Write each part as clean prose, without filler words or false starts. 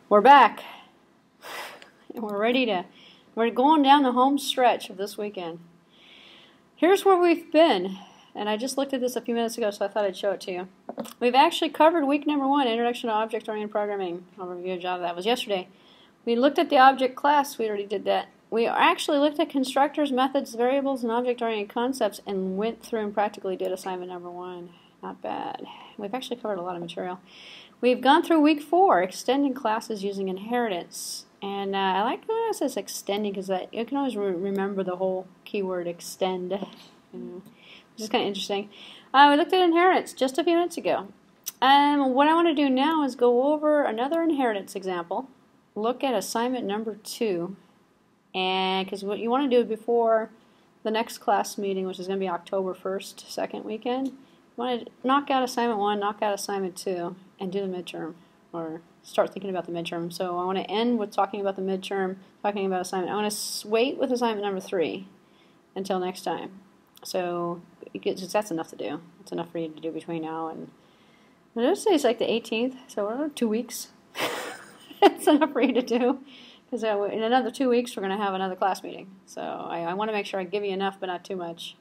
We're back. And we're going down the home stretch of this weekend. Here's where we've been. And I just looked at this a few minutes ago, so I thought I'd show it to you. We've actually covered week number 1, Introduction to Object-Oriented Programming. I'll review a job that was yesterday. We looked at the object class. We already did that. We actually looked at constructors, methods, variables, and object-oriented concepts and went through and practically did assignment number 1. Not bad. We've actually covered a lot of material. We've gone through week 4, extending classes using inheritance. And I like when it says extending because you can always remember the whole keyword extend, which is kind of interesting. We looked at inheritance just a few minutes ago. What I want to do now is go over another inheritance example, look at assignment number 2, and because what you want to do before the next class meeting, which is going to be October 1st, second weekend, you want to knock out assignment 1, knock out assignment 2, and do the midterm, or start thinking about the midterm. So I want to end with talking about the midterm, talking about assignment. I want to wait with assignment number 3 until next time. So that's enough to do. It's enough for you to do between now and, let's say it's like the 18th, so 2 weeks. It's enough for you to do. Because in another 2 weeks we're going to have another class meeting. So I want to make sure I give you enough, but not too much.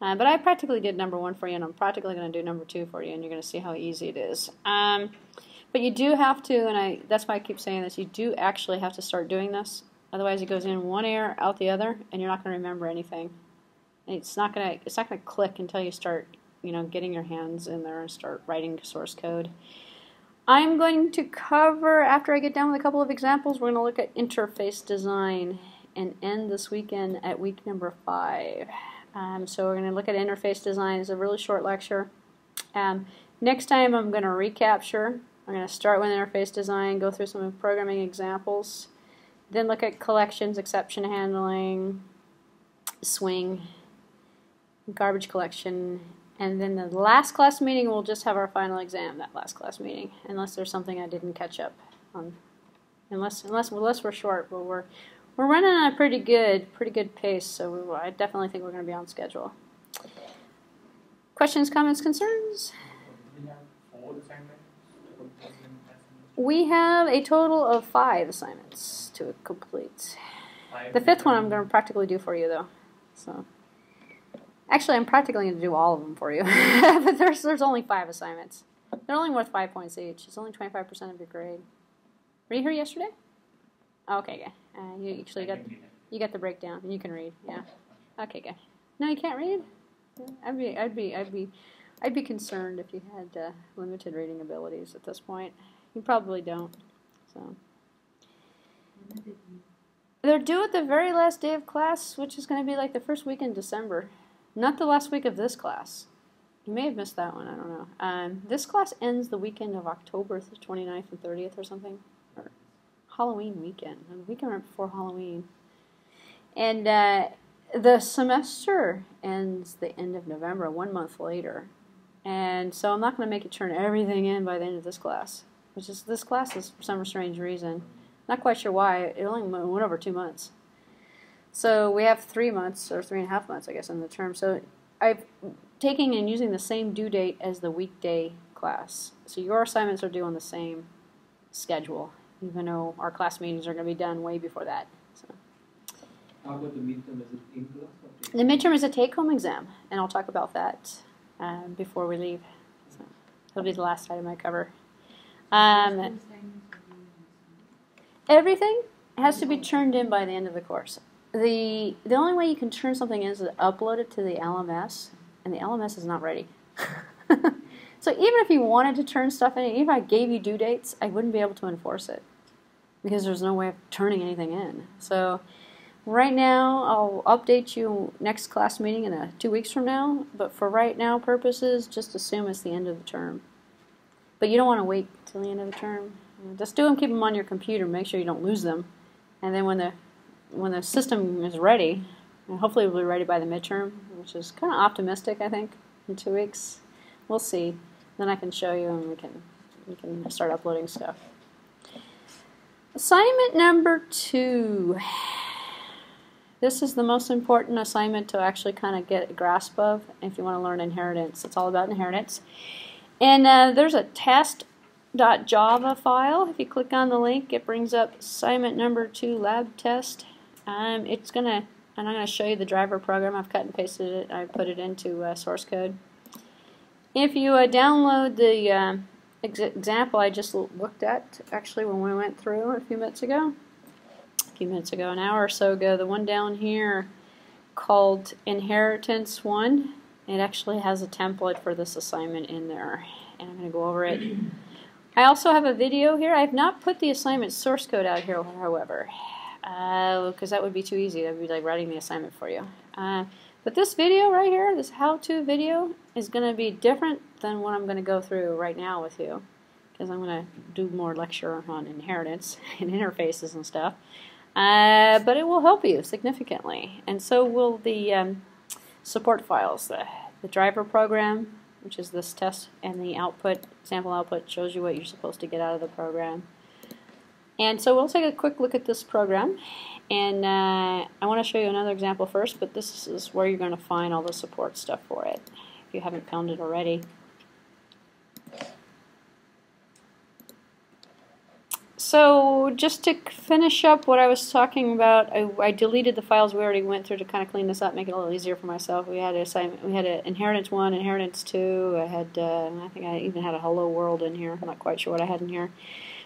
But I practically did number 1 for you, and I'm practically going to do number 2 for you, and you're going to see how easy it is. But you do have to, and that's why I keep saying this, you do actually have to start doing this. Otherwise it goes in one ear, out the other, and you're not going to remember anything. It's not going to click until you start, getting your hands in there and start writing source code. I'm going to cover, after I get done with a couple of examples, we're going to look at interface design and end this weekend at week number 5. So we're going to look at interface design. It's a really short lecture. Next time I'm going to recapture. I'm going to start with interface design, go through some programming examples, then look at collections, exception handling, swing, garbage collection, and then the last class meeting we'll just have our final exam, that last class meeting, unless there's something I didn't catch up on. Unless we're short, but we're running at a pretty good pace, so I definitely think we're going to be on schedule. Questions, comments, concerns? We have a total of 5 assignments to complete. The 5th one I'm going to practically do for you, though. So, actually, I'm practically going to do all of them for you. But there's only 5 assignments. They're only worth 5 points each. It's only 25% of your grade. Were you here yesterday? Okay, good. You actually got the breakdown. You can read. Yeah. Okay, good. No, you can't read. I'd be concerned if you had limited reading abilities at this point. You probably don't. So they're due at the very last day of class, which is going to be like the first week in December. Not the last week of this class. You may have missed that one. I don't know. This class ends the weekend of October 29th and 30th or something. Or Halloween weekend. The weekend right before Halloween. And the semester ends the end of November, 1 month later. And so I'm not going to make you turn everything in by the end of this class. This class is, for some strange reason, not quite sure why, it only went over 2 months. So we have 3 months, or 3.5 months, I guess, in the term. So I'm taking and using the same due date as the weekday class. So your assignments are due on the same schedule, even though our class meetings are going to be done way before that. So. How about the midterm? Is it in class or take-home? The midterm is a take-home exam, and I'll talk about that before we leave. So that'll be the last item I cover. Everything has to be turned in by the end of the course. The only way you can turn something in is to upload it to the LMS, and the LMS is not ready. So even if you wanted to turn stuff in, even if I gave you due dates, I wouldn't be able to enforce it because there's no way of turning anything in. So right now, I'll update you next class meeting in 2 weeks from now, but for right now purposes, just assume it's the end of the term. But you don't want to wait till the end of the term. Just do them, keep them on your computer, make sure you don't lose them. And then when the system is ready, and hopefully we'll be ready by the midterm, which is kind of optimistic, I think, in 2 weeks. We'll see. Then I can show you and we can start uploading stuff. Assignment number 2. This is the most important assignment to actually kind of get a grasp of if you want to learn inheritance. It's all about inheritance. And there's a test .java file. If you click on the link, it brings up assignment number 2 lab test. And I'm gonna show you the driver program. I've cut and pasted it. I put it into source code. If you download the example I just looked at, actually when we went through a few minutes ago, an hour or so ago, the one down here called Inheritance 1, it actually has a template for this assignment in there, and I'm going to go over it. I also have a video here. I have not put the assignment source code out here, however, because that would be too easy. That would be like writing the assignment for you. But this video right here, this how-to video, is going to be different than what I'm going to go through right now with you, because I'm going to do more lecture on inheritance and interfaces and stuff. But it will help you significantly, and so will the support files. The driver program, which is this test, and the output, sample output, shows you what you're supposed to get out of the program. And so we'll take a quick look at this program, and I want to show you another example first, but this is where you're going to find all the support stuff for it, if you haven't found it already. So just to finish up what I was talking about, I deleted the files we already went through to kind of clean this up, make it a little easier for myself. We had an Inheritance 1, Inheritance 2. I had, I think I even had a Hello World in here. I'm not quite sure what I had in here.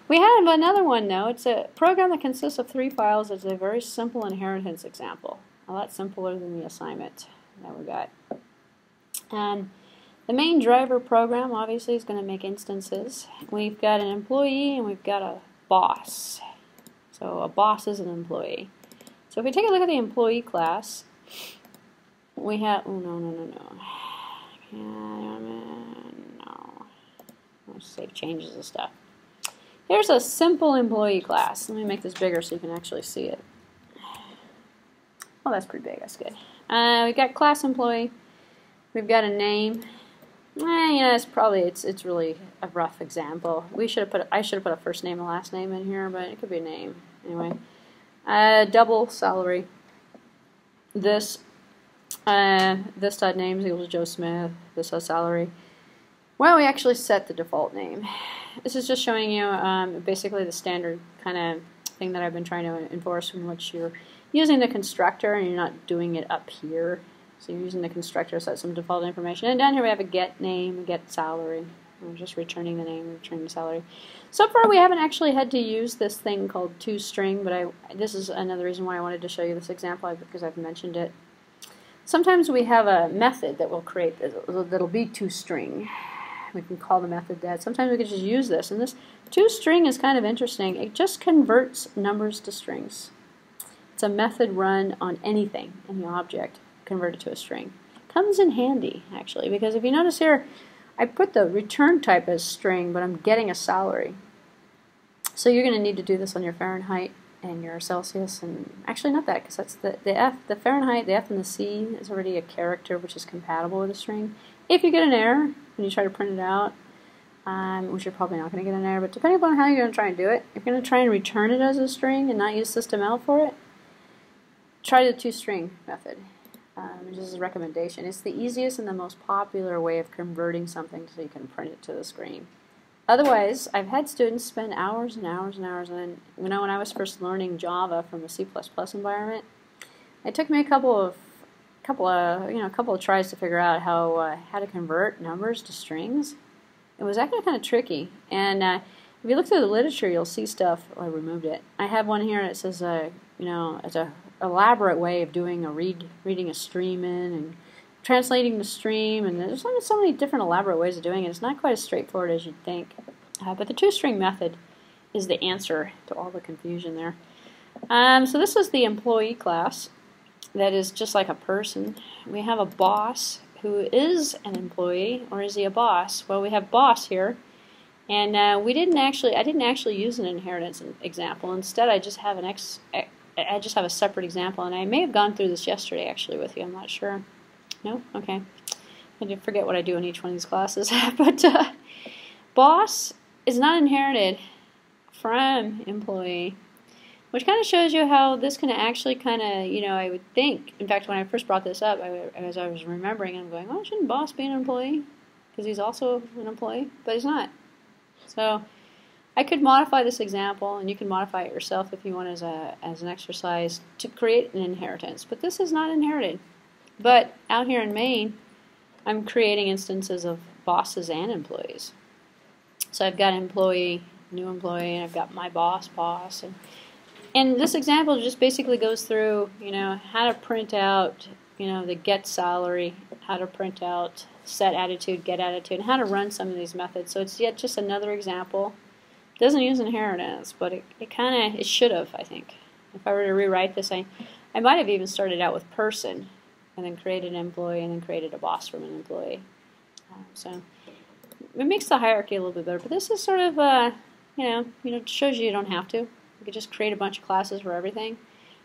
We had another one though. It's a program that consists of 3 files. It's a very simple inheritance example. A lot simpler than the assignment that we got. The main driver program obviously is going to make instances. We've got an employee and we've got a boss. So a boss is an employee. So if we take a look at the employee class, we have, oh no. Let's save changes and stuff. Here's a simple employee class. Let me make this bigger so you can actually see it. Oh, that's pretty big. That's good. We've got class employee. We've got a name. It's really a rough example. I should have put a first name and last name in here, but it could be a name anyway. Double salary. This dot names equals Joe Smith. This salary. Well, we actually set the default name. This is just showing you basically the standard kind of thing that I've been trying to enforce, in which you're using the constructor and you're not doing it up here. So you're using the constructor to set some default information. And down here we have a get name, a get salary. We're just returning the name, returning the salary. So far we haven't actually had to use this thing called toString, but this is another reason why I wanted to show you this example, because I've mentioned it. Sometimes we have a method that will create that'll be toString. We can call the method that. Sometimes we can just use this. And this toString is kind of interesting. It just converts numbers to strings. It's a method run on anything in the object, converted to a string. Comes in handy, actually, because if you notice here, I put the return type as string, but I'm getting a salary. So you're going to need to do this on your Fahrenheit and your Celsius, and actually not that, because that's the Fahrenheit, the F and the C is already a character which is compatible with a string. If you get an error when you try to print it out, which you're probably not going to get an error, but depending upon how you're going to try and do it, if you're going to try and return it as a string and not use system out for it, try the toString method. Which is a recommendation. It's the easiest and the most popular way of converting something so you can print it to the screen. Otherwise, I've had students spend hours and hours and hours, and when I was first learning Java from a C++ environment, it took me a couple of tries to figure out how to convert numbers to strings. It was actually kind of tricky, and if you look through the literature, you'll see stuff. Oh, I removed it. I have one here that says, it's a elaborate way of doing reading a stream in and translating the stream, and there's so many different elaborate ways of doing it. It's not quite as straightforward as you'd think, but the toString method is the answer to all the confusion there. So this is the employee class that is just like a person. We have a boss who is an employee, or is he a boss? Well, we have boss here, and I didn't actually use an inheritance example. Instead, I just have a separate example, and I may have gone through this yesterday actually with you. I'm not sure. No? Okay. I did forget what I do in each one of these classes. But boss is not inherited from employee, which kind of shows you how this can actually I would think. In fact, when I first brought this up, as I was remembering, I'm going, oh, shouldn't boss be an employee? Because he's also an employee, but he's not. So I could modify this example, and you can modify it yourself if you want as an exercise to create an inheritance. But this is not inherited. But out here in Maine, I'm creating instances of bosses and employees. So I've got employee, new employee, and I've got my boss, and this example just basically goes through, how to print out, the get salary, how to print out set attitude, get attitude, and how to run some of these methods. So it's yet just another example. It doesn't use inheritance, but it should have, I think. If I were to rewrite this, I might have even started out with person, and then created an employee, and then created a boss from an employee. So it makes the hierarchy a little bit better. But this is sort of, it shows you don't have to. You could just create a bunch of classes for everything.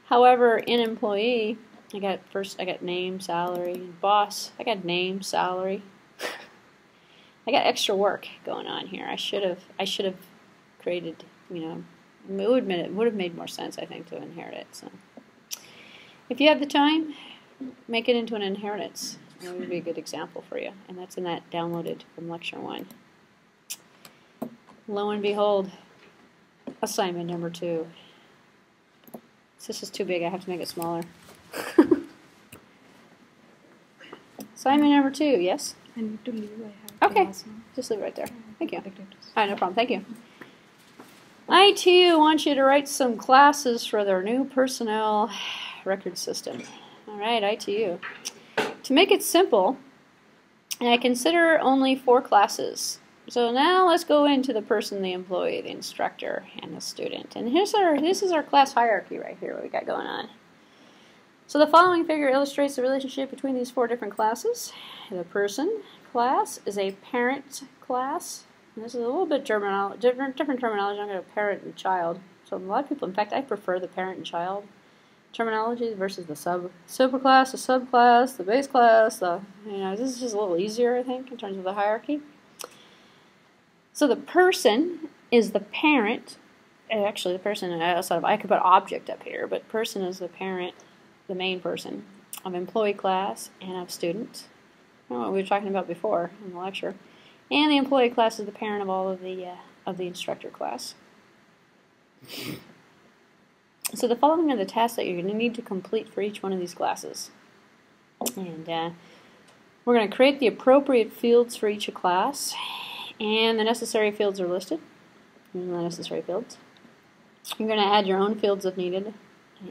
However, in employee, I got name, salary, and boss. I got name, salary. I got extra work going on here. I should have created, it would have made more sense, I think, to inherit it. So if you have the time, make it into an inheritance. That would be a good example for you. And that's in that downloaded from Lecture 1. Lo and behold, assignment number 2. This is too big. I have to make it smaller. Assignment number 2, yes? I need to leave. I have Okay, class now. just leave it right there. Thank you. All All right, no problem. Thank you. IT wants you to write some classes for their new personnel record system. All right, ITU. To make it simple, I consider only 4 classes. So now let's go into the person, the employee, the instructor, and the student. And this is our class hierarchy right here, what we got going on. So the following figure illustrates the relationship between these 4 different classes. The person class is a parent class. And this is a little bit different terminology. I'm going to parent and child. So a lot of people, in fact, I prefer the parent and child terminology versus the superclass, the subclass, the base class. This is just a little easier, I think, in terms of the hierarchy. So the person is the parent. Actually, the person I could put object up here, but person is the parent, the main person of employee class and of student. What we were talking about before in the lecture. And the employee class is the parent of all of the instructor class. So the following are the tasks that you're going to need to complete for each one of these classes. And we're going to create the appropriate fields for each class. And the necessary fields are listed. These are the necessary fields. You're going to add your own fields if needed.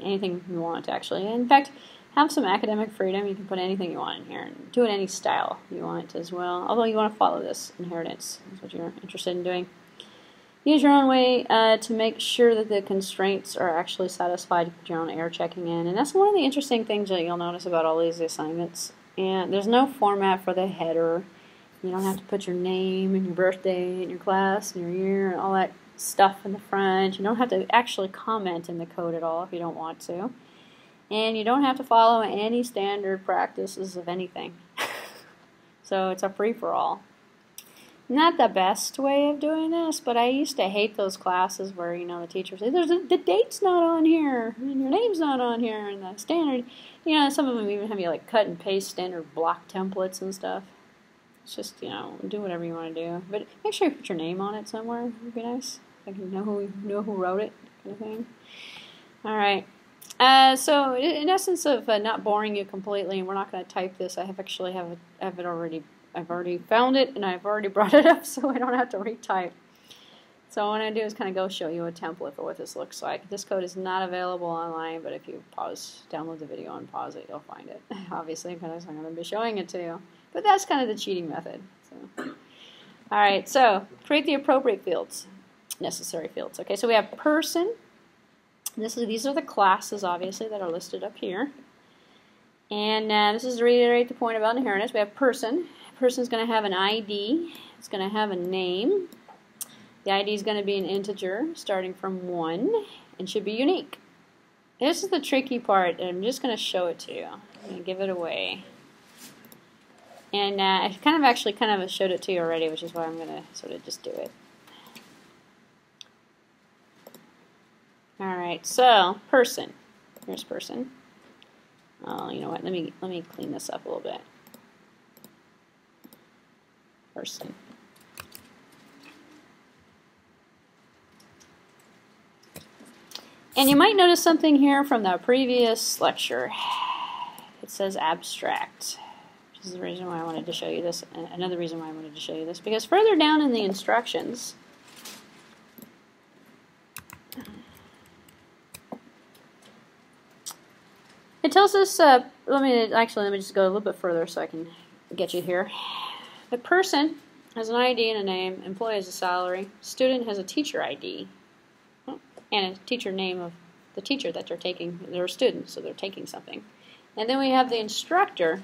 Anything you want, actually. In fact, have some academic freedom. You can put anything you want in here and do it any style you want as well. Although you want to follow this inheritance. That's what you're interested in doing. Use your own way to make sure that the constraints are actually satisfied. You put your own error checking in. And that's one of the interesting things that you'll notice about all these assignments. And there's no format for the header. You don't have to put your name and your birthday and your class and your year and all that stuff in the front. You don't have to actually comment in the code at all if you don't want to. And you don't have to follow any standard practices of anything. So it's a free-for-all. Not the best way of doing this, but I used to hate those classes where, the teacher says, the date's not on here, and your name's not on here, and the standard, some of them even have you cut and paste standard block templates and stuff. It's just, do whatever you want to do. But make sure you put your name on it somewhere. It would be nice. Like you know who wrote it, kind of thing. All right. So in essence of not boring you completely, and we're not going to type this. I've already found it, and I've already brought it up, so I don't have to retype. So what I'm going to do is kind of go show you a template for what this looks like. This code is not available online, but if you download the video and pause it, you'll find it. Obviously, because I'm going to be showing it to you. But that's kind of the cheating method. So. All right, so create the appropriate fields, necessary fields. Okay, so we have person. These are the classes, obviously, that are listed up here. And this is to reiterate the point about inheritance. We have person. Person is going to have an ID. It's going to have a name. The ID is going to be an integer starting from 1 and should be unique. This is the tricky part, and I'm just going to show it to you. I'm going to give it away. And I kind of showed it to you already, which is why I'm going to sort of just do it. All right, so person. Here's person. Oh, you know what? Let me clean this up a little bit. Person. And you might notice something here from the previous lecture. It says abstract. This is the reason why I wanted to show you this. Another reason why I wanted to show you this, because further down in the instructions, it tells us, let me just go a little bit further so I can get you here. The person has an ID and a name, employee has a salary, student has a teacher ID, and a teacher name of the teacher that they're taking. They're a student, so they're taking something. And then we have the instructor,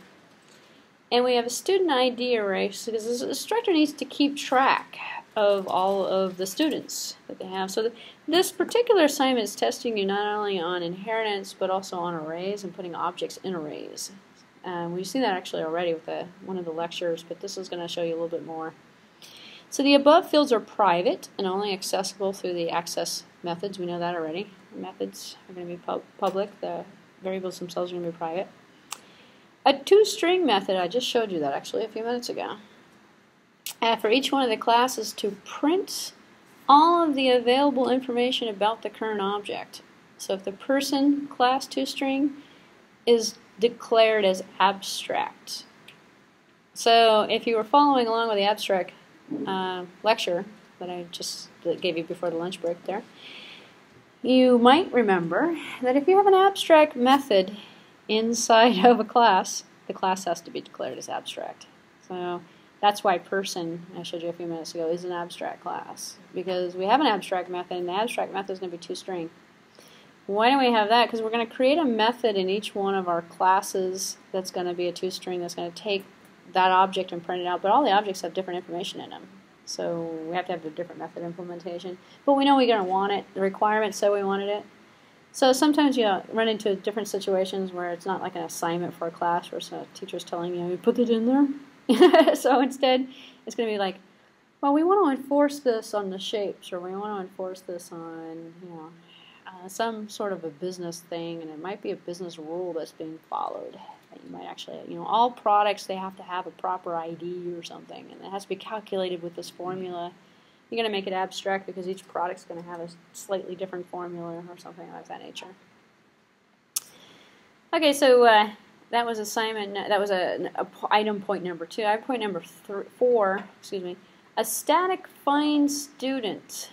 and we have a student ID array, because the instructor needs to keep track of all of the students that they have. So this particular assignment is testing you not only on inheritance, but also on arrays and putting objects in arrays. We've seen that actually already with one of the lectures, but this is going to show you a little bit more. So the above fields are private and only accessible through the access methods. We know that already. The methods are going to be public. The variables themselves are going to be private. A toString method, I just showed you that actually a few minutes ago. For each one of the classes to print all of the available information about the current object. So if the person class toString is declared as abstract. So if you were following along with the abstract lecture that I just gave you before the lunch break there, you might remember that if you have an abstract method inside of a class, the class has to be declared as abstract. So that's why person, I showed you a few minutes ago, is an abstract class. Because we have an abstract method, and the abstract method is going to be toString. Why do we have that? Because we're going to create a method in each one of our classes that's going to be a toString that's going to take that object and print it out. But all the objects have different information in them. So we have to have a different method implementation. But we know we're going to want it. The requirements say we wanted it. So sometimes you run into different situations where it's not like an assignment for a class where a teacher's telling you put it in there. So instead, it's going to be like, well, we want to enforce this on the shapes, or we want to enforce this on, some sort of a business thing, and it might be a business rule that's being followed. That you might actually, all products, they have to have a proper ID or something, and it has to be calculated with this formula. You're going to make it abstract because each product's going to have a slightly different formula or something like that nature. Okay, so that was assignment. That was item point number 2. I have point number 4. Excuse me. A static find student.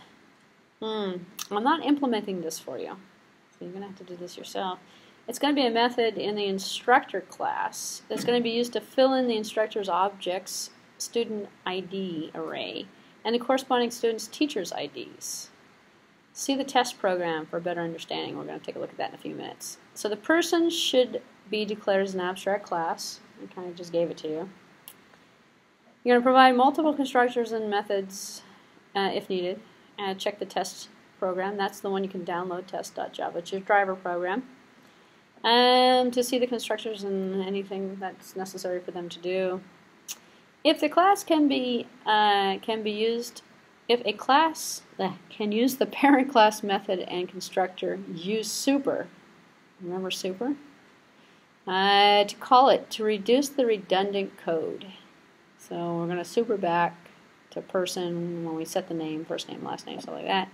I'm not implementing this for you, so you're going to have to do this yourself. It's going to be a method in the instructor class that's going to be used to fill in the instructor's objects student ID array and the corresponding student's teacher's IDs. See the test program for a better understanding. We're going to take a look at that in a few minutes. So the person should be declared as an abstract class. I kind of just gave it to you. You're going to provide multiple constructors and methods if needed. Check the test program. That's the one you can download, test.java. It's your driver program. To see the constructors and anything that's necessary for them to do. If the class can be used, if a class can use the parent class method and constructor, use super. Remember super? To call it to reduce the redundant code. So we're going to super back to person when we set the name, first name, last name, stuff like that.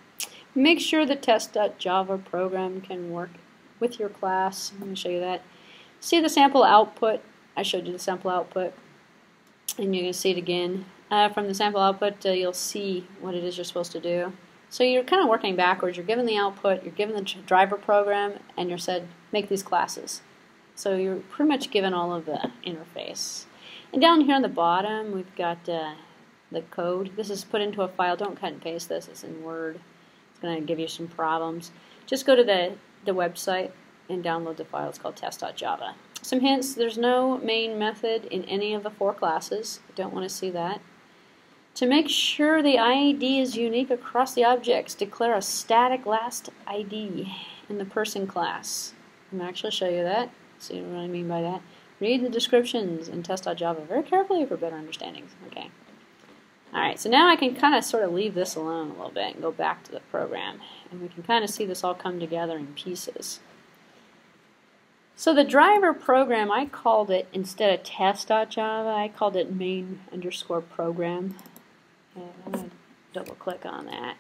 Make sure the test.java program can work with your class. I'm going to show you that. See the sample output. I showed you the sample output, and you're going to see it again. From the sample output, you'll see what it is you're supposed to do. So you're kind of working backwards. You're given the output, you're given the driver program, and you're said, make these classes. So you're pretty much given all of the interface. And down here on the bottom, we've got the code. This is put into a file. Don't cut and paste this. It's in Word. It's going to give you some problems. Just go to the website and download the file. It's called test.java. Some hints. There's no main method in any of the 4 classes. You don't want to see that. To make sure the ID is unique across the objects, declare a static last ID in the person class. I'm going to actually show you that. See what I mean by that. Read the descriptions in test.java very carefully for better understanding. Okay. Alright, so now I can kind of sort of leave this alone a little bit and go back to the program. And we can kind of see this all come together in pieces. So the driver program, I called it, instead of test.java, I called it main_program. And I'm going to double click on that.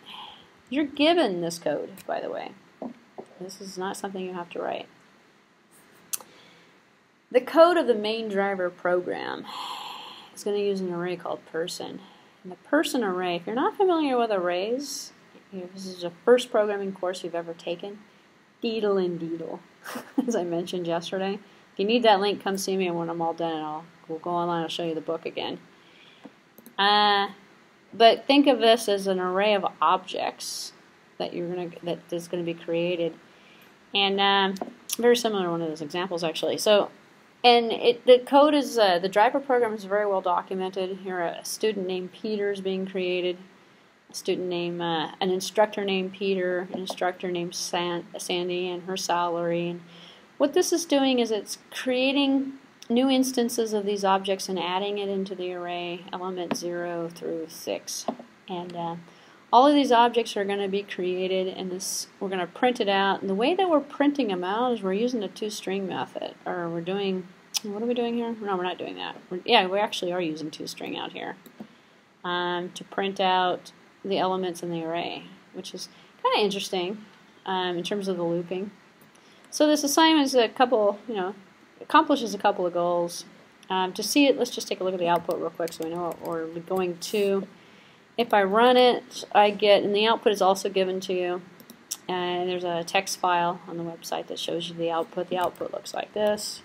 You're given this code, by the way. This is not something you have to write. The code of the main driver program is going to use an array called person. And the person array, if you're not familiar with arrays, this is the first programming course you've ever taken, deedle and deedle, as I mentioned yesterday. If you need that link, come see me, and when I'm all done, we'll go online, I'll show you the book again. But think of this as an array of objects that is going to be created, and very similar to one of those examples actually. So, and the code is the driver program is very well documented. Here, a student named Peter is being created. A student named an instructor named Peter, an instructor named Sandy, and her salary. And what this is doing is it's creating new instances of these objects and adding it into the array, element 0 through 6. And all of these objects are going to be created, and we're going to print it out. And the way that we're printing them out is we're using the toString method. Or we're doing, what are we doing here? No, we're not doing that. We actually are using toString out here to print out the elements in the array, which is kind of interesting in terms of the looping. So this assignment is accomplishes a couple of goals. To see it, let's just take a look at the output real quick so we know what we're going to. If I run it, I get, and the output is also given to you, and there's a text file on the website that shows you the output. The output looks like this.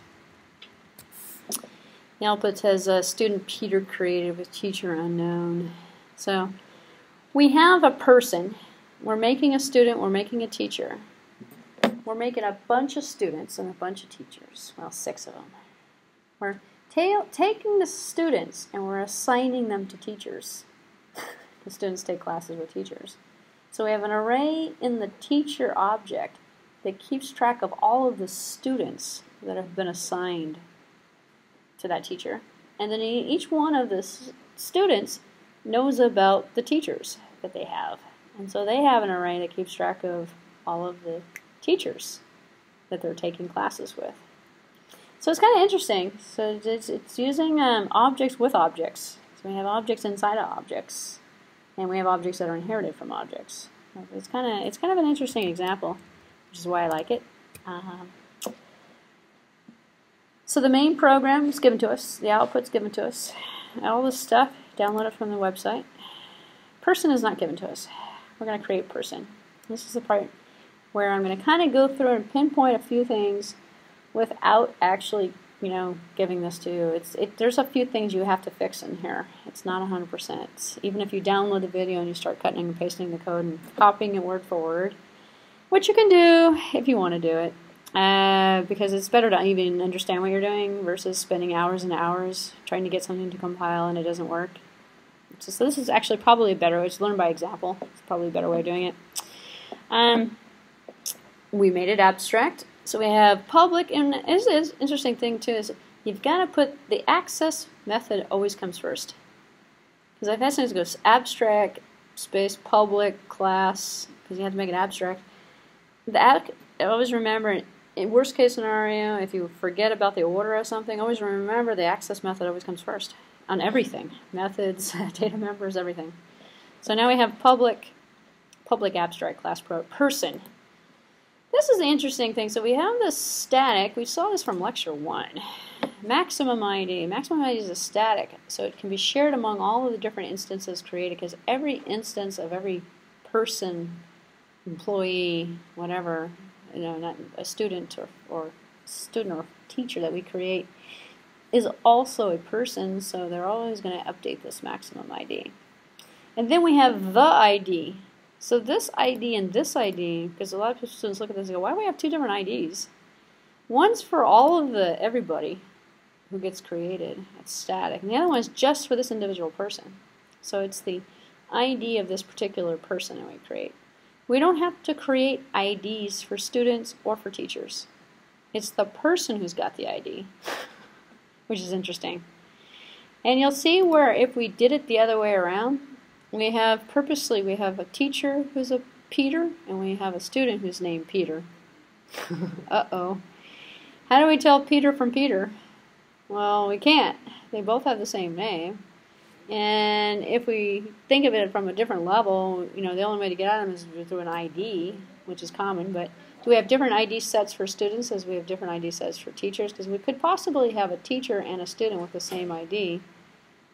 The output says student Peter created with teacher unknown. So we have a person. We're making a student, we're making a teacher. We're making a bunch of students and a bunch of teachers. Well, 6 of them. We're taking the students and we're assigning them to teachers. The students take classes with teachers. So we have an array in the teacher object that keeps track of all of the students that have been assigned to that teacher. And then each one of the students knows about the teachers that they have. And so they have an array that keeps track of all of the teachers that they're taking classes with. So it's kind of interesting. So it's using objects with objects. So we have objects inside of objects, and we have objects that are inherited from objects. It's kind of an interesting example, which is why I like it. So the main program is given to us. The output's given to us. All this stuff, download it from the website. Person is not given to us. We're going to create person. This is the part where I'm going to kind of go through and pinpoint a few things without actually, giving this to you. There's a few things you have to fix in here. It's not 100%. Even if you download the video and you start cutting and pasting the code and copying it word for word, which you can do if you want to do it, because it's better to even understand what you're doing versus spending hours and hours trying to get something to compile and it doesn't work. So this is actually probably a better way. It's learn by example. It's probably a better way of doing it. We made it abstract. So we have public, and this is an interesting thing too, is you've got to put the access method always comes first. Because I've had sometimes it goes abstract, space, public, class, because you have to make it abstract. Always remember, in worst case scenario, if you forget about the order of something, always remember the access method always comes first on everything. Methods, data members, everything. So now we have public abstract class person. This is the interesting thing. So we have this static. We saw this from lecture 1. Maximum ID. Maximum ID is a static, so it can be shared among all of the different instances created, because every instance of every person, employee, whatever, not a student or teacher that we create, is also a person, so they're always going to update this maximum ID. And then we have the ID. So this ID and this ID, because a lot of students look at this and go, why do we have 2 different IDs? One's for all of everybody who gets created, it's static, and the other one is just for this individual person. So it's the ID of this particular person that we create. We don't have to create IDs for students or for teachers. It's the person who's got the ID, which is interesting. And you'll see where if we did it the other way around, we have a teacher who's a Peter, and we have a student who's named Peter. Uh-oh. How do we tell Peter from Peter? Well, we can't. They both have the same name. And if we think of it from a different level, you know, the only way to get at them is through an ID, which is common. But do we have different ID sets for students as we have different ID sets for teachers? Because we could possibly have a teacher and a student with the same ID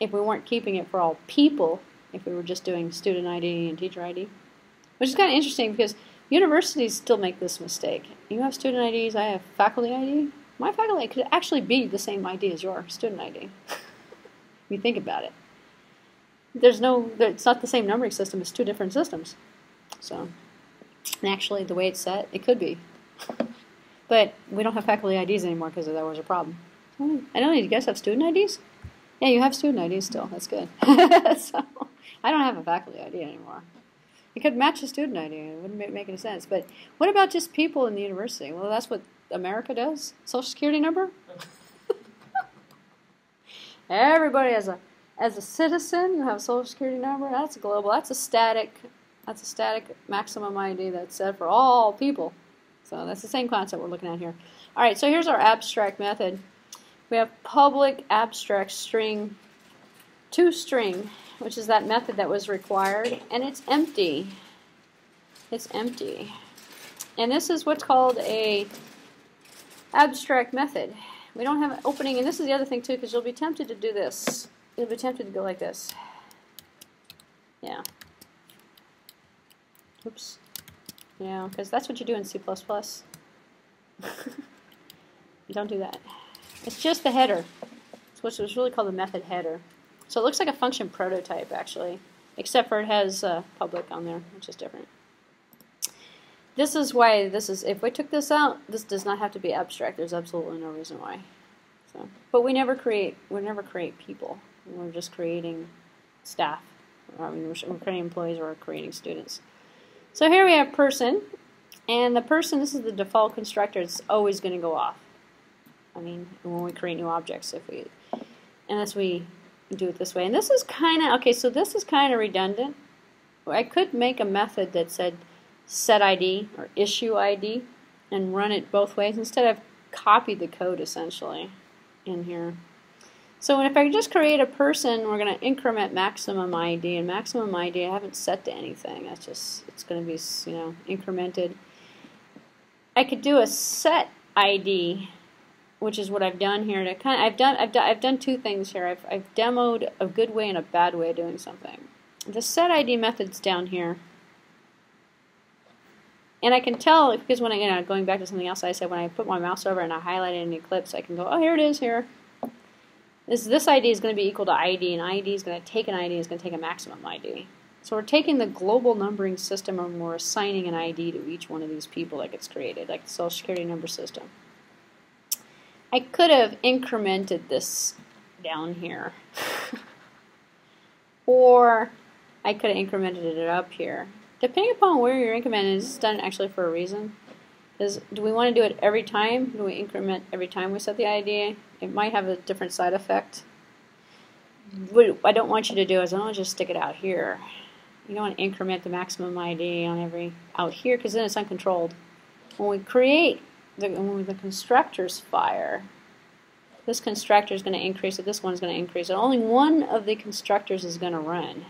if we weren't keeping it for all people, if we were just doing student ID and teacher ID. Which is kind of interesting because universities still make this mistake. You have student IDs, I have faculty ID. My faculty could actually be the same ID as your student ID. If you think about it. It's not the same numbering system, it's two different systems. So, and actually the way it's set, it could be. But we don't have faculty IDs anymore because that was a problem. I don't know, do you guys have student IDs? Yeah, you have student IDs still, that's good. So, I don't have a faculty ID anymore. It could match a student ID, it wouldn't make any sense. But what about just people in the university? Well, that's what America does. Social Security number? Everybody has as a citizen, you have a Social Security number. That's global. That's a static maximum ID that's set for all people. So that's the same concept we're looking at here. All right, so here's our abstract method. We have public abstract string toString, which is that method that was required, and it's empty. It's empty. And this is what's called a abstract method. We don't have an opening, and this is the other thing too, because you'll be tempted to do this. You'll be tempted to go like this. Yeah. Oops. Yeah, because that's what you do in C++. Don't do that. It's just the header. It's what was really called the method header. So it looks like a function prototype, actually, except for it has public on there, which is different. This is why this is, if we took this out, this does not have to be abstract. There's absolutely no reason why. So, but we never create people. We're just creating staff. I mean, we're creating employees or we're creating students. So here we have person, and the person, this is the default constructor. It's always going to go off. I mean, when we create new objects, unless we do it this way. And this is kind of, okay, so this is kind of redundant. I could make a method that said set ID or issue ID and run it both ways. Instead, I've copied the code essentially in here. So if I just create a person, we're going to increment maximum ID, and maximum ID I haven't set to anything. That's just, it's going to be, you know, incremented. I could do a set ID, which is what I've done here. To kind of, I've done two things here. I've demoed a good way and a bad way of doing something. The set ID method's down here, and I can tell because when I, going back to something else I said, when I put my mouse over and I highlight it in Eclipse, I can go, oh, here it is here. This ID is going to be equal to ID, and ID is going to take an ID, is going to take a maximum ID. So we're taking the global numbering system and we're assigning an ID to each one of these people that gets created, like the Social Security number system. I could have incremented this down here. Or I could have incremented it up here. Depending upon where you're incrementing, this is done actually for a reason. Do we want to do it every time? Do we increment every time we set the ID? It might have a different side effect. What I don't want you to do is I don't want you to stick it out here. You don't want to increment the maximum ID on every out here because then it's uncontrolled. When we create, when the constructors fire, this constructor is going to increase it, this one's going to increase it. Only one of the constructors is going to run.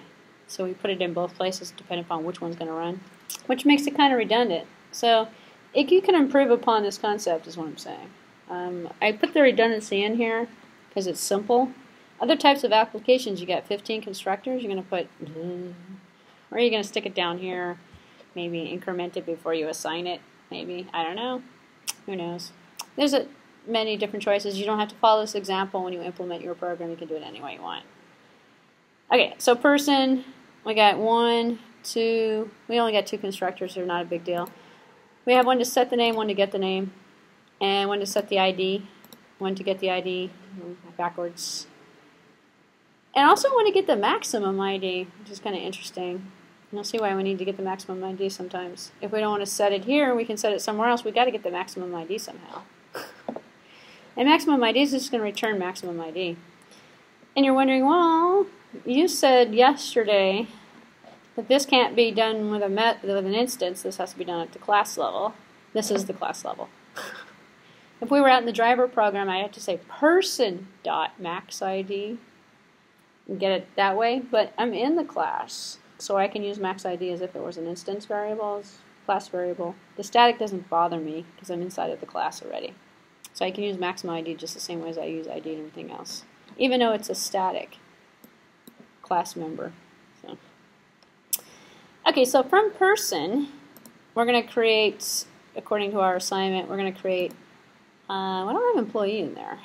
So we put it in both places depending upon which one's going to run, which makes it kind of redundant. So you can improve upon this concept is what I'm saying. I put the redundancy in here because it's simple. Other types of applications, you got 15 constructors, you're going to put, or you're going to stick it down here, maybe increment it before you assign it, maybe, I don't know, who knows. There's many different choices. You don't have to follow this example when you implement your program, you can do it any way you want. Okay, so person, we got 1, 2, we only got 2 constructors, they're not a big deal. We have one to set the name, one to get the name, and one to set the ID, one to get the ID, backwards. And also one to get the maximum ID, which is kind of interesting. And you'll see why we need to get the maximum ID sometimes. If we don't want to set it here, we can set it somewhere else. We've got to get the maximum ID somehow. And maximum ID is just going to return maximum ID. And you're wondering, well, you said yesterday that this can't be done with an instance. This has to be done at the class level. This is the class level. If we were out in the driver program, I have to say person.maxID. get it that way, but I'm in the class, so I can use max ID as if it was an instance variable, class variable. The static doesn't bother me because I'm inside of the class already. So I can use maximum ID just the same way as I use ID and everything else, even though it's a static class member. So. Okay, so from person, we're going to create, according to our assignment, we're going to create, why don't I have employee in there?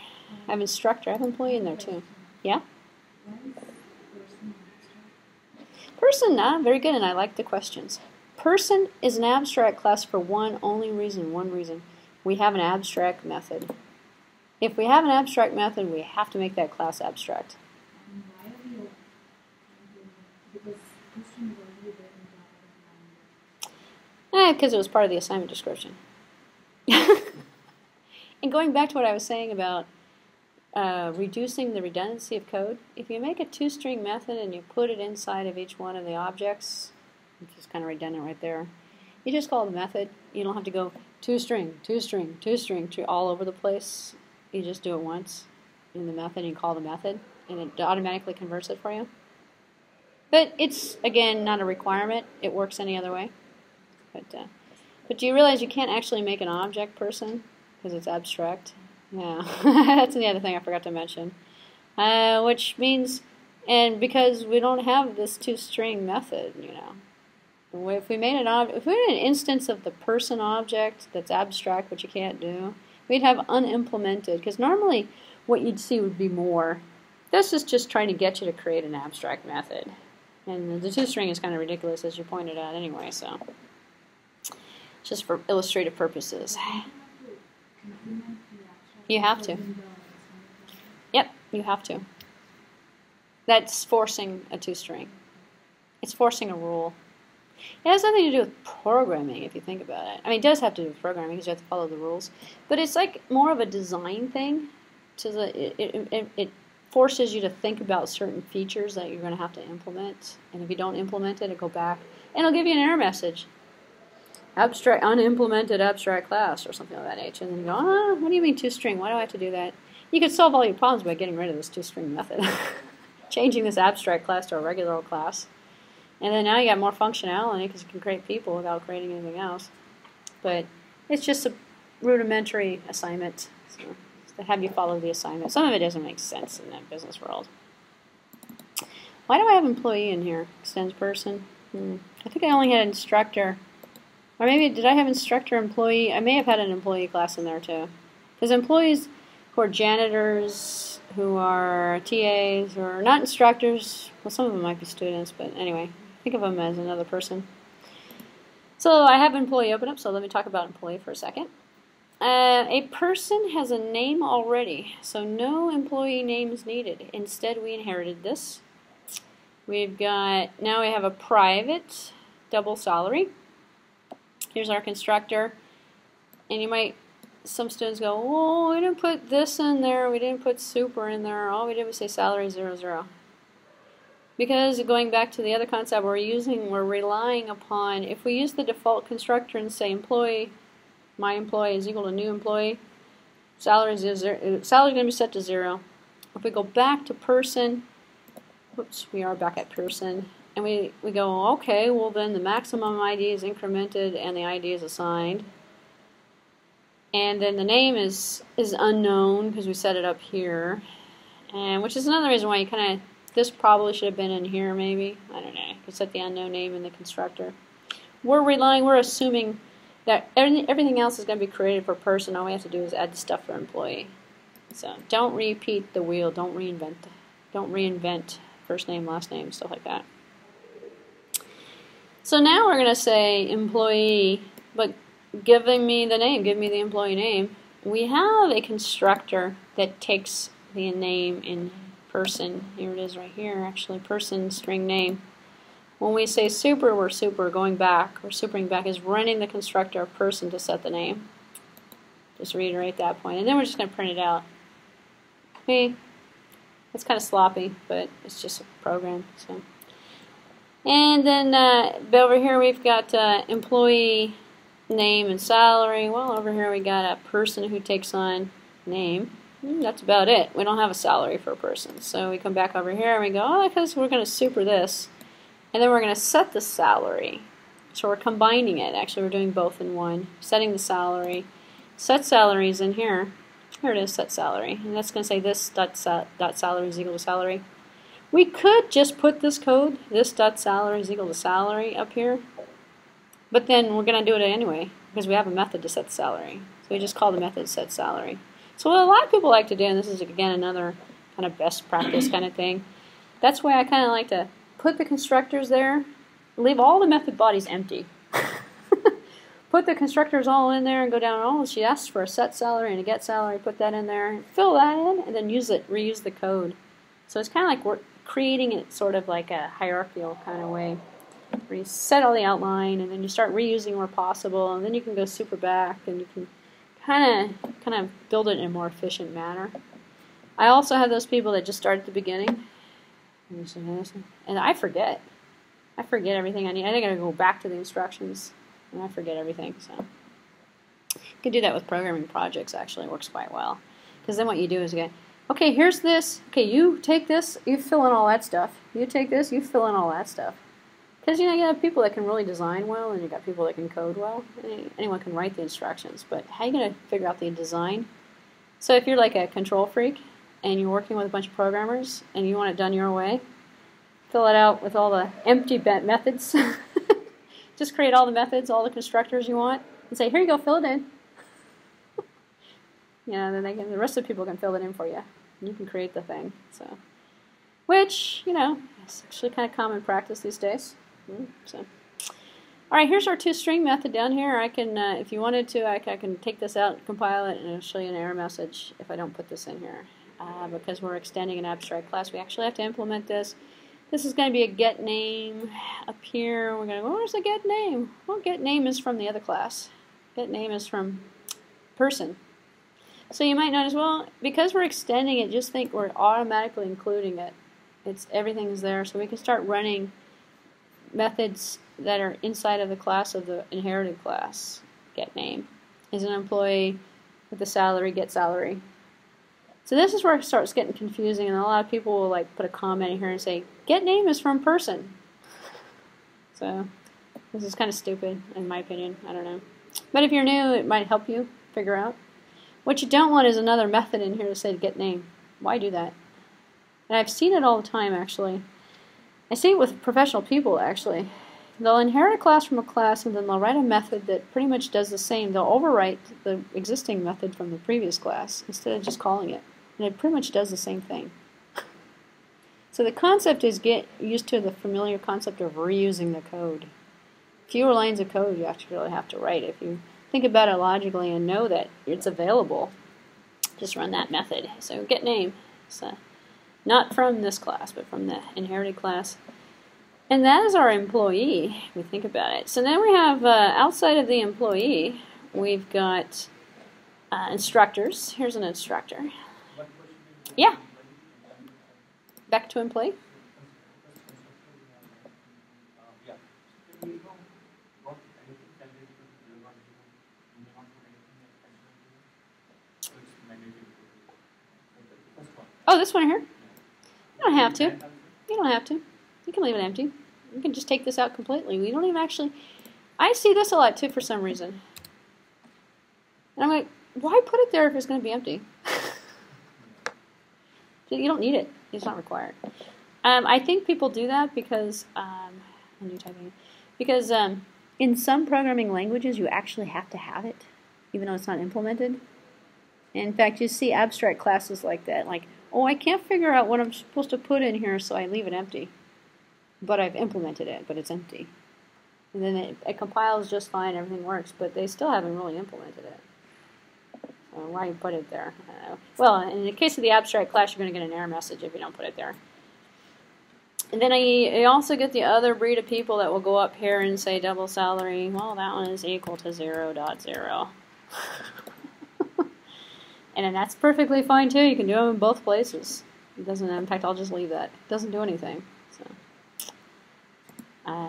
I have instructor, I have employee in there too. Yeah? Person, very good, and I like the questions. Person is an abstract class for one reason. We have an abstract method. If we have an abstract method, we have to make that class abstract. Because it was part of the assignment description. And going back to what I was saying about reducing the redundancy of code, if you make a two-string method and you put it inside of each one of the objects, which is kind of redundant right there, you just call the method. You don't have to go two-string all over the place. You just do it once in the method and you call the method, and it automatically converts it for you. But it's, again, not a requirement. It works any other way. But do you realize you can't actually make an object person because it's abstract? Yeah, that's the other thing I forgot to mention. Which means, and because we don't have this two-string method, you know. If we made an instance of the person object that's abstract, which you can't do, we'd have unimplemented. Because normally what you'd see would be more. This is just trying to get you to create an abstract method. And the two-string is kind of ridiculous, as you pointed out anyway, so. Just for illustrative purposes. You have to. Yep, you have to. That's forcing a two-string. It's forcing a rule. It has nothing to do with programming, if you think about it. I mean, it does have to do with programming because you have to follow the rules. But it's like more of a design thing. It forces you to think about certain features that you're going to have to implement. And if you don't implement it, it'll go back. And it'll give you an error message. Unimplemented abstract class or something of that nature. And then you go, what do you mean two-string? Why do I have to do that? You could solve all your problems by getting rid of this two-string method. Changing this abstract class to a regular old class. And then now you got more functionality because you can create people without creating anything else. But it's just a rudimentary assignment. So to have you follow the assignment. Some of it doesn't make sense in that business world. Why do I have employee in here? Extends person. I think I only had instructor. Or maybe, did I have instructor, employee? I may have had an employee class in there too. Because employees who are janitors, who are TAs, who are not instructors, well, some of them might be students, but anyway, think of them as another person. So I have employee open up, so let me talk about employee for a second. A person has a name already, so no employee name is needed. Instead, we inherited this. We've got, now we have a private double salary. Here's our constructor, and you might, some students go, well, we didn't put this in there, we didn't put super in there, all we did was say salary 00. Because going back to the other concept we're relying upon, if we use the default constructor and say employee, my employee is equal to new employee, salary is going to be set to 0. If we go back to person, whoops, we are back at person. And we go, okay, well then the maximum ID is incremented and the ID is assigned. And then the name is unknown because we set it up here. And which is another reason why you kind of, this probably should have been in here maybe. I don't know. You could set the unknown name in the constructor. We're assuming that everything else is going to be created for person. All we have to do is add the stuff for employee. So don't repeat the wheel. Don't reinvent first name, last name, stuff like that. So now we're going to say employee, but giving me the name, give me the employee name. We have a constructor that takes the name in person. Here it is right here, actually, person string name. When we say super, we're going back. We're supering back is running the constructor of person to set the name. Just reiterate that point. And then we're just going to print it out. It's kind of sloppy, but it's just a program. So. And then over here we've got employee name and salary. Well, over here we got a person who takes on name. That's about it. We don't have a salary for a person. So we come back over here and we go, oh, because we're going to super this. And then we're going to set the salary. So we're combining it. Actually, we're doing both in one. Setting the salary. Set salary is in here. Here it is, set salary. And that's going to say this dot salary is equal to salary. We could just put this code, this dot salary is equal to salary up here. But then we're going to do it anyway because we have a method to set the salary. So we just call the method set salary. So what a lot of people like to do, and this is again another kind of best practice kind of thing, that's why I kind of like to put the constructors there, leave all the method bodies empty. Put the constructors all in there and go down, oh, she asks for a set salary and a get salary, put that in there, fill that in, and then reuse the code. So it's kind of like we're creating it sort of like a hierarchical kind of way, where you set all the outline and then you start reusing where possible, and then you can go super back and you can kind of build it in a more efficient manner. I also have those people that just start at the beginning, and I forget. I forget everything I need. I think I gotta go back to the instructions, and I forget everything. So you can do that with programming projects. Actually, it works quite well, because then what you do is you go, okay, here's this. Okay, you take this, you fill in all that stuff. You take this, you fill in all that stuff. Because you have people that can really design well, and you got people that can code well. Anyone can write the instructions, but how are you going to figure out the design? So if you're like a control freak and you're working with a bunch of programmers and you want it done your way, fill it out with all the empty methods. Just create all the methods, all the constructors you want, and say, here you go, fill it in. Then the rest of the people can fill it in for you. And you can create the thing. So, which, is actually kind of common practice these days. So, all right, here's our toString method down here. I can, if you wanted to, I can take this out, compile it, and it'll show you an error message if I don't put this in here. Because we're extending an abstract class, we actually have to implement this. This is going to be a get name up here. We're going to go, where's the get name? Well, get name is from the other class. Get name is from person. So you might notice, well, because we're extending it, just think we're automatically including it. Everything's there, so we can start running methods that are inside of the class of the inherited class. Get name is an employee with the salary, get salary. So this is where it starts getting confusing, and a lot of people will like put a comment in here and say, get name is from person. So this is kind of stupid, in my opinion. I don't know. But if you're new, it might help you figure out. What you don't want is another method in here to say get name. Why do that? And I've seen it all the time, actually. I see it with professional people, actually. They'll inherit a class from a class, and then they'll write a method that pretty much does the same. They'll overwrite the existing method from the previous class instead of just calling it. And it pretty much does the same thing. So the concept is get used to the familiar concept of reusing the code. Fewer lines of code you actually have to write. If you think about it logically and know that it's available, just run that method. So get name. So not from this class, but from the inherited class. And that is our employee, if we think about it. So then we have, outside of the employee, we've got instructors. Here's an instructor. Yeah. Back to employee. Oh, this one here? You don't have to. You don't have to. You can leave it empty. You can just take this out completely. We don't even actually... I see this a lot, too, for some reason. And I'm like, why put it there if it's going to be empty? You don't need it. It's not required. I think people do that because... because in some programming languages, you actually have to have it, even though it's not implemented. In fact, you see abstract classes like that, like, oh, I can't figure out what I'm supposed to put in here, so I leave it empty. But I've implemented it, but it's empty. And then it compiles just fine, everything works, but they still haven't really implemented it. So why put it there? I don't know. Well, in the case of the abstract class, you're going to get an error message if you don't put it there. And then I also get the other breed of people that will go up here and say double salary. Well, that one is equal to 0.0. And then that's perfectly fine too. You can do them in both places. It doesn't. In fact, I'll just leave that. It doesn't do anything. So,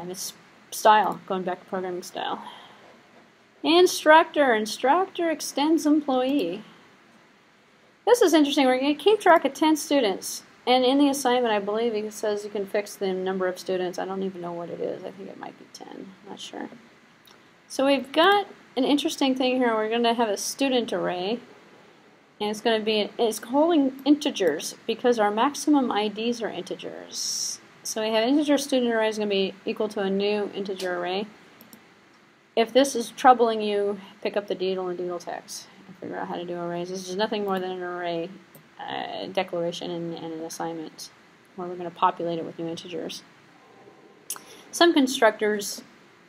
it's style. Going back to programming style. Instructor. Instructor extends employee. This is interesting. We're going to keep track of 10 students. And in the assignment, I believe it says you can fix the number of students. I don't even know what it is. I think it might be 10. I'm not sure. So we've got an interesting thing here. We're going to have a student array. And it's going to be, it's holding integers because our maximum IDs are integers. So we have integer student array is going to be equal to a new integer array. If this is troubling you, pick up the DEDL and DEDL text and figure out how to do arrays. This is nothing more than an array declaration and an assignment where we're going to populate it with new integers. Some constructors,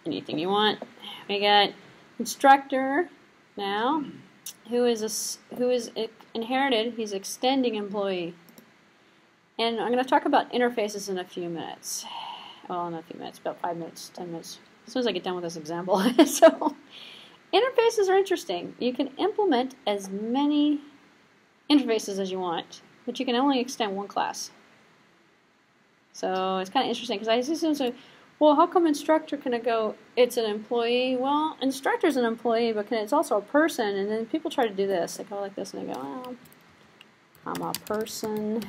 anything you want. We got constructor now. Who is inherited, he's extending employee. And I'm going to talk about interfaces in a few minutes. Well, not a few minutes, about 5 minutes, 10 minutes. As soon as I get done with this example. So, interfaces are interesting. You can implement as many interfaces as you want, but you can only extend one class. So, it's kind of interesting because I see students say, well, how come instructor can it go, it's an employee? Well, instructor's an employee, but it's also a person. And then people try to do this. They go like this and they go, well, I'm a person.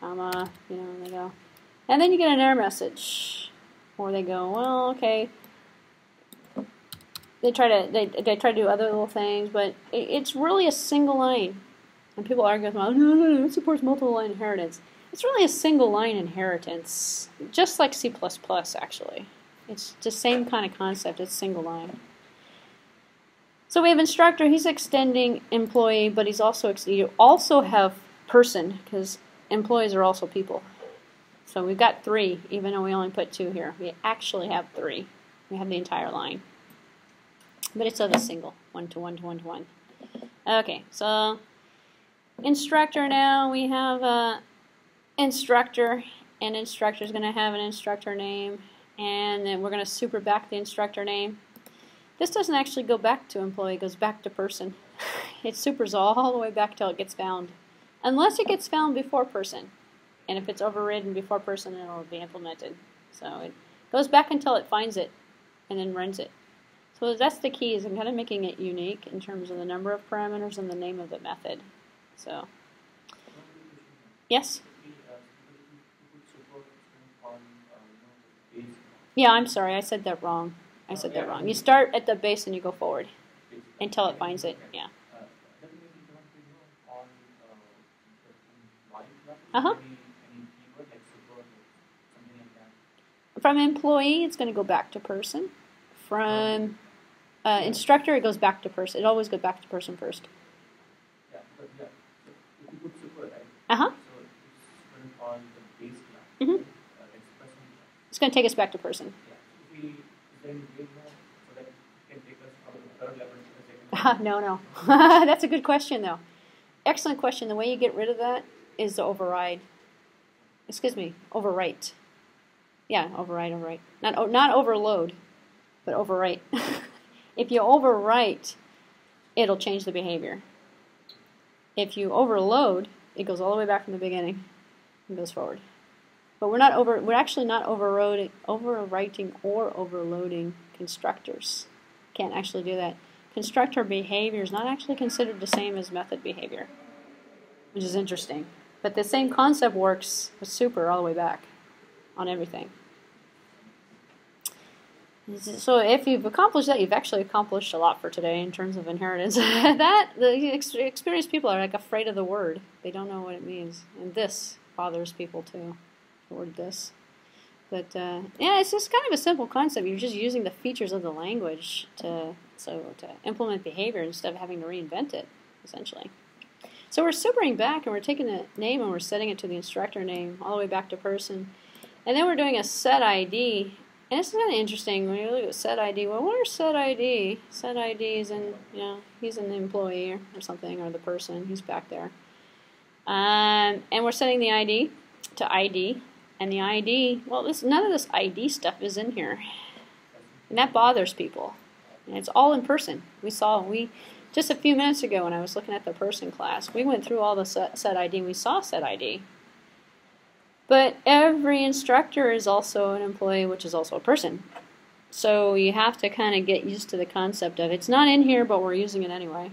I'm a, and they go. And then you get an error message. Or they go, well, okay. They try to do other little things, but it's really a single line. And people argue with me, no, it supports multiple line inheritance. It's really a single line inheritance, just like C++, actually. It's the same kind of concept, it's single line. So we have instructor, he's extending employee, but he's also, you also have person, because employees are also people. So we've got 3, even though we only put 2 here. We actually have 3. We have the entire line. But it's of a single, 1 to 1 to 1 to 1. Okay, so instructor now, we have instructor, and instructor is going to have an instructor name, and then we're going to super back the instructor name. This doesn't actually go back to employee, it goes back to person. It supers all the way back till it gets found, unless it gets found before person. And if it's overridden before person, then it'll be implemented. So it goes back until it finds it, and then runs it. So that's the key, is I'm kind of making it unique in terms of the number of parameters and the name of the method. So, yes? Yeah, I'm sorry, I said that wrong. I said that wrong. You start at the base and you go forward until it finds it. Yeah. Uh-huh. From employee, it's going to go back to person. From instructor, it goes back to person. It always goes back to person first. Yeah, but yeah, so if you put super, right? Uh-huh. So it's going to call the base class. Mm-hmm. Expression. It's going to take us back to person. Yeah. If we then give more, so that it can take us from the third level to the second level. No. That's a good question, though. Excellent question. The way you get rid of that is to override. Excuse me, overwrite. Yeah, overwrite. Not overload, but overwrite. If you overwrite, it'll change the behavior. If you overload, it goes all the way back from the beginning and goes forward. But we're actually not overwriting or overloading constructors. Can't actually do that. Constructor behavior is not actually considered the same as method behavior, which is interesting. But the same concept works with super all the way back on everything. So if you've accomplished that, you've actually accomplished a lot for today in terms of inheritance. The experienced people are like afraid of the word. They don't know what it means. And this bothers people too, the word this. But yeah, it's just kind of a simple concept. You're just using the features of the language to implement behavior instead of having to reinvent it, essentially. So we're supering back, and we're taking the name and we're setting it to the instructor name all the way back to person. And then we're doing a set ID. And this is kind of interesting when you look at set ID. Well, where's set ID? Set ID is in, he's an employee or something, or the person. He's back there. And we're setting the ID to ID. And the ID, well, none of this ID stuff is in here. And that bothers people. And it's all in person. Just a few minutes ago when I was looking at the person class, we went through all the set ID and we saw set ID. But every instructor is also an employee, which is also a person. So you have to kind of get used to the concept of it's not in here, but we're using it anyway.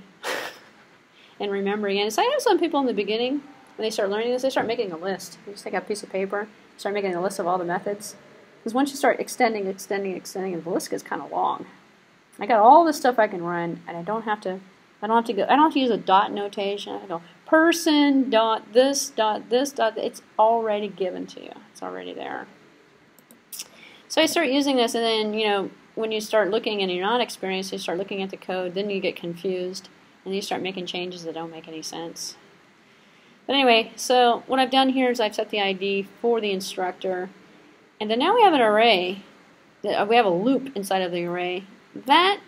and remembering it. So I know some people in the beginning, when they start learning this, they start making a list. You just take out a piece of paper, start making a list of all the methods. Because once you start extending, and the list gets kind of long. I got all this stuff I can run, and I don't have to use a dot notation. I go person dot this dot this dot. It's already given to you. It's already there. So I start using this, and then when you start looking and you're not experienced, you start looking at the code. Then you get confused, and you start making changes that don't make any sense. But anyway, so what I've done here is I've set the ID for the instructor, and then now we have an array. We have a loop inside of the array that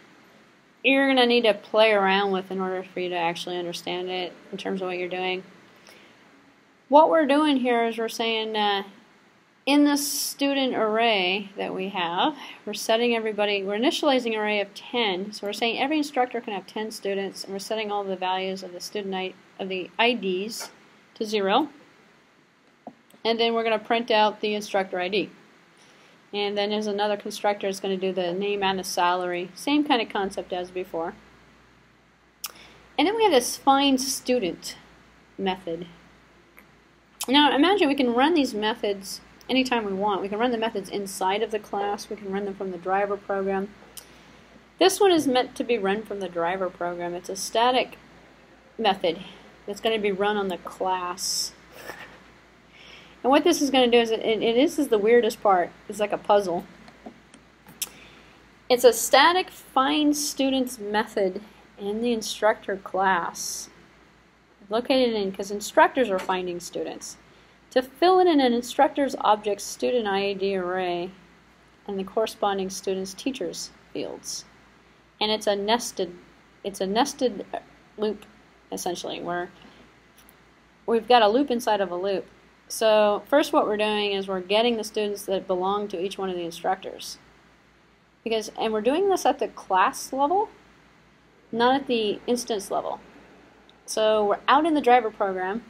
you're going to need to play around with in order for you to actually understand it in terms of what you're doing. What we're doing here is we're saying in this student array that we have, we're initializing an array of 10. So we're saying every instructor can have 10 students, and we're setting all the values of the IDs to 0. And then we're going to print out the instructor ID. And then there's another constructor that's going to do the name and the salary. Same kind of concept as before. And then we have this find student method. Now imagine we can run these methods anytime we want. We can run the methods inside of the class. We can run them from the driver program. This one is meant to be run from the driver program. It's a static method that's going to be run on the class. And what this is going to do is, this is the weirdest part. It's like a puzzle. It's a static find students method in the instructor class. Located in, because instructors are finding students. To fill it in an instructor's object student ID array and the corresponding students' teachers fields. And it's a nested loop, essentially, where we've got a loop inside of a loop. So first what we're doing is we're getting the students that belong to each one of the instructors. And we're doing this at the class level, not at the instance level. So we're out in the driver program.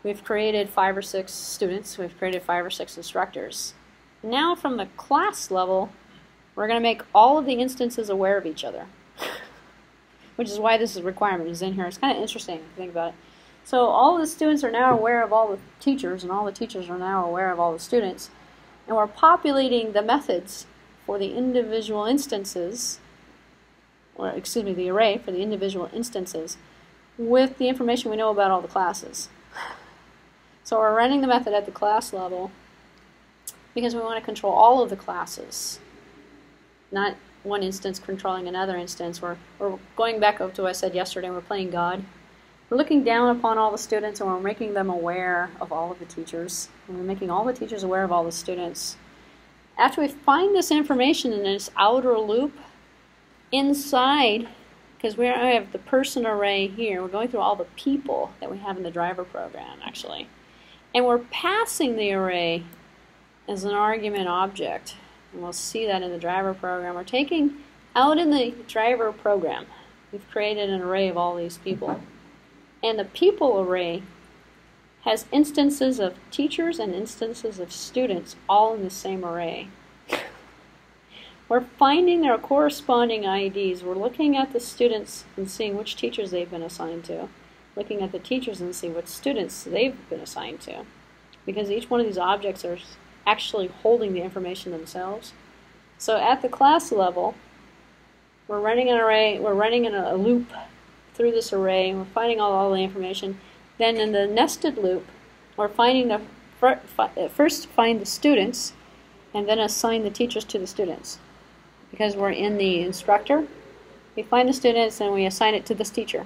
We've created 5 or 6 students. We've created 5 or 6 instructors. Now from the class level, we're going to make all of the instances aware of each other. Which is why this requirement is in here. It's kind of interesting if you think about it. So all the students are now aware of all the teachers, and all the teachers are now aware of all the students. And we're populating the methods for the individual instances, the array for the individual instances, with the information we know about all the classes. So we're running the method at the class level because we want to control all of the classes, not one instance controlling another instance. We're going back up to what I said yesterday, we're playing God. We're looking down upon all the students, and we're making them aware of all of the teachers. And we're making all the teachers aware of all the students. After we find this information in this outer loop, inside, because we have the person array here, we're going through all the people that we have in the driver program, actually. And we're passing the array as an argument object. And we'll see that in the driver program. We're taking out in the driver program, we've created an array of all these people. And the people array has instances of teachers and instances of students all in the same array. We're finding their corresponding IDs. We're looking at the students and seeing which teachers they've been assigned to. Looking at the teachers and seeing what students they've been assigned to. Because each one of these objects are actually holding the information themselves. So at the class level, we're running an array, we're running in a loop through this array, and we're finding all the information. Then in the nested loop, we're finding first find the students, and then assign the teachers to the students. Because we're in the instructor, we find the students and we assign it to this teacher.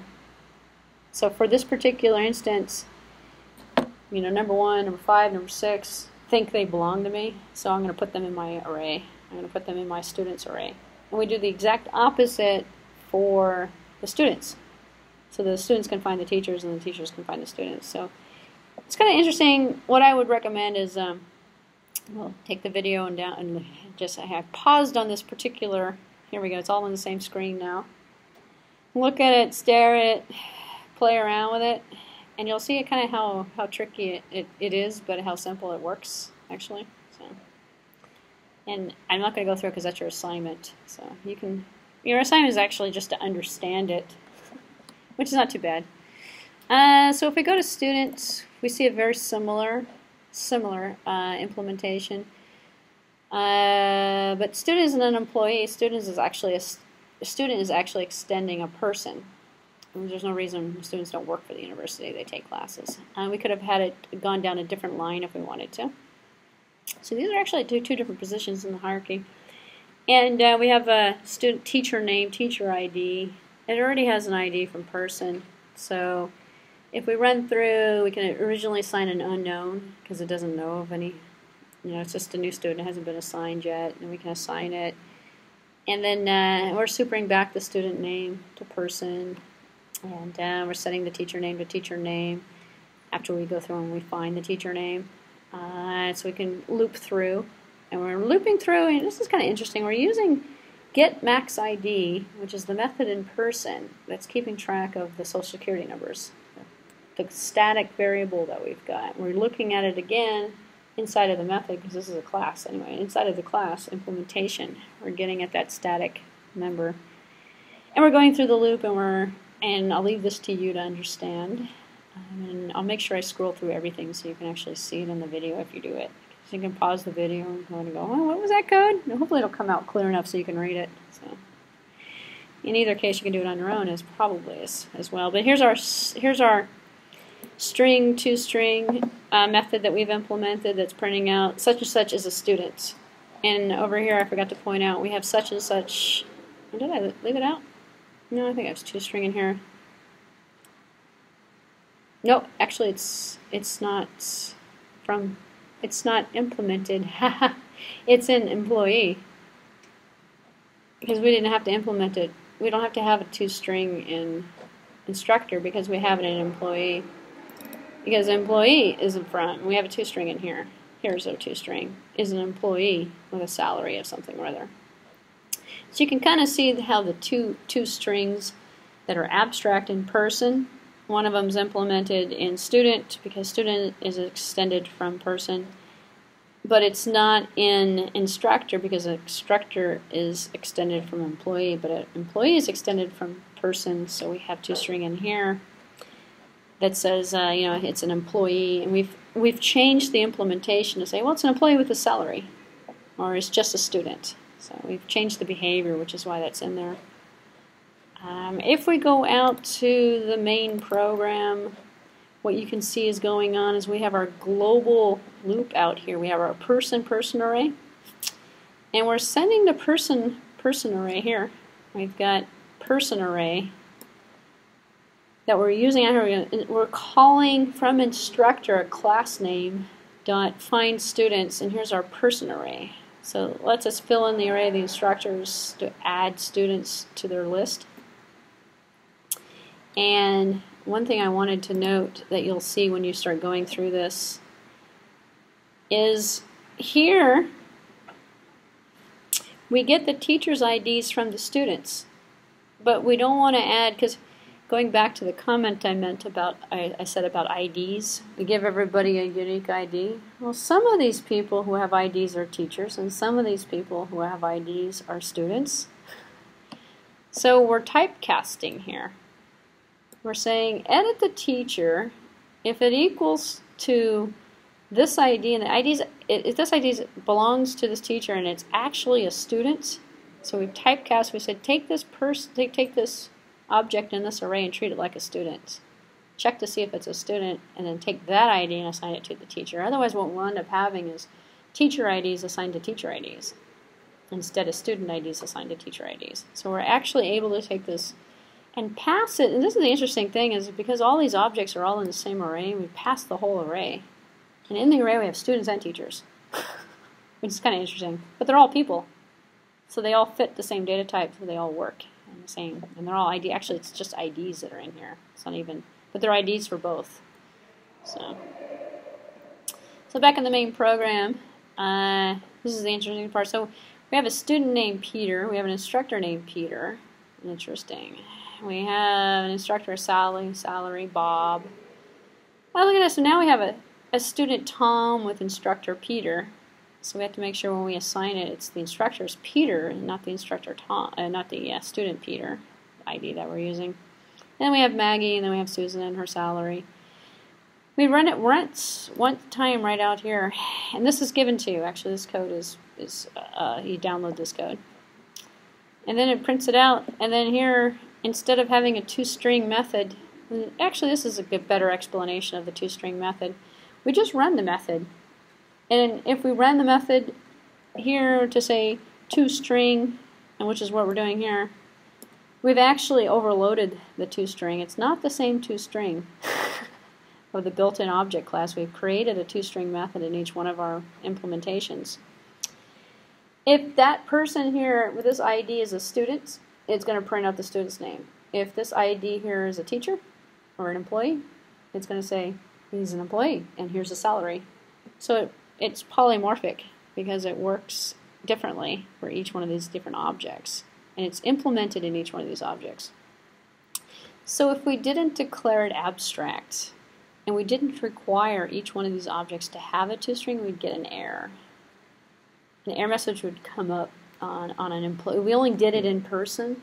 So for this particular instance, number 1, number 5, number 6, think they belong to me, so I'm going to put them in my array. I'm going to put them in my students array. And we do the exact opposite for the students. So the students can find the teachers and the teachers can find the students. So it's kind of interesting. What I would recommend is we'll take the video and I have paused on this particular, here we go, it's all on the same screen now. Look at it, stare at it, play around with it, and you'll see kind of how tricky it is, but how simple it works actually. So, and I'm not going to go through it because that's your assignment. So your assignment is actually just to understand it, which is not too bad. So if we go to students, we see a very similar implementation. But student isn't an employee. Student is actually extending a person. There's no reason students don't work for the university. They take classes. We could have had it gone down a different line if we wanted to. So these are actually two different positions in the hierarchy. And we have a student teacher name, teacher ID. It already has an ID from person. So if we run through, we can originally assign an unknown because it doesn't know of any. It's just a new student. It hasn't been assigned yet. And we can assign it. And then we're supering back the student name to person. And we're setting the teacher name to teacher name after we go through and we find the teacher name. So we can loop through. And we're looping through, and this is kind of interesting. We're using getMaxID, which is the method in person that's keeping track of the Social Security numbers, the static variable that we've got. We're looking at it again inside of the method, because this is a class anyway. Inside of the class implementation, we're getting at that static member. And we're going through the loop, and I'll leave this to you to understand. And I'll make sure I scroll through everything so you can actually see it in the video if you do it. So you can pause the video and go, oh, what was that code? And hopefully it'll come out clear enough so you can read it. So in either case, you can do it on your own as well. But here's our string to string method that we've implemented that's printing out such and such as a student. And over here, I forgot to point out, we have such and such. Did I leave it out? No, I think I have toString in here. Nope, actually it's not implemented. It's an employee. Because we didn't have to implement it. We don't have to have a toString in instructor because we have it in employee. Because employee is in front, and we have a toString in here. Here's our toString, is an employee with a salary of something or other. So you can kind of see how the two strings that are abstract in person, one of them is implemented in student because student is extended from person, but it's not in instructor because instructor is extended from employee, but an employee is extended from person. So we have toString in here that says it's an employee, and we've changed the implementation to say, well, it's an employee with a salary, or it's just a student. So we've changed the behavior, which is why that's in there. If we go out to the main program, what you can see is going on is we have our global loop out here. We have our person array, and we're sending the person array here. We've got person array that we're using out here. We're calling from instructor a class name dot find students, and here's our person array. So it lets us fill in the array of the instructors to add students to their list. And one thing I wanted to note that you'll see when you start going through this is here we get the teachers' IDs from the students, but we don't want to add, because going back to the comment I said about IDs, we give everybody a unique ID. Well, some of these people who have IDs are teachers, and some of these people who have IDs are students. So we're typecasting here. We're saying edit the teacher if it equals to this ID, and the IDs, if this ID belongs to this teacher and it's actually a student. So we've typecast. We said take this object in this array and treat it like a student. Check to see if it's a student, and then take that ID and assign it to the teacher. Otherwise, what we'll end up having is teacher IDs assigned to teacher IDs instead of student IDs assigned to teacher IDs. So we're actually able to take this and pass it. And this is the interesting thing, is because all these objects are all in the same array, we pass the whole array. And in the array, we have students and teachers, which is kind of interesting. But they're all people, so they all fit the same data type, so they all work. The same, and they're all ID. Actually, it's just IDs that are in here. It's not even, but they're IDs for both. So back in the main program, this is the interesting part. So we have a student named Peter. We have an instructor named Peter. Interesting. We have an instructor, salary, Bob. Oh, look at this. So now we have a student Tom with instructor Peter. So we have to make sure when we assign it, it's the instructor's Peter, and not the instructor Tom, not the student Peter ID that we're using. And then we have Maggie, and then we have Susan and her salary. We run it once, one time right out here, and this is given to you. Actually, this code is you download this code. And then it prints it out, and then here, instead of having a two-string method, actually this is a better explanation of the two-string method, we just run the method. And if we run the method here to say two-string, and which is what we're doing here, we've actually overloaded the two-string. It's not the same two-string of the built-in object class. We've created a two-string method in each one of our implementations. If that person here with this ID is a student, it's going to print out the student's name. If this ID here is a teacher or an employee, it's going to say he's an employee and here's a salary. So it's polymorphic because it works differently for each one of these different objects, and it's implemented in each one of these objects. So if we didn't declare it abstract and we didn't require each one of these objects to have a two-string, we'd get an error. An error message would come up on an employee. We only did it in person,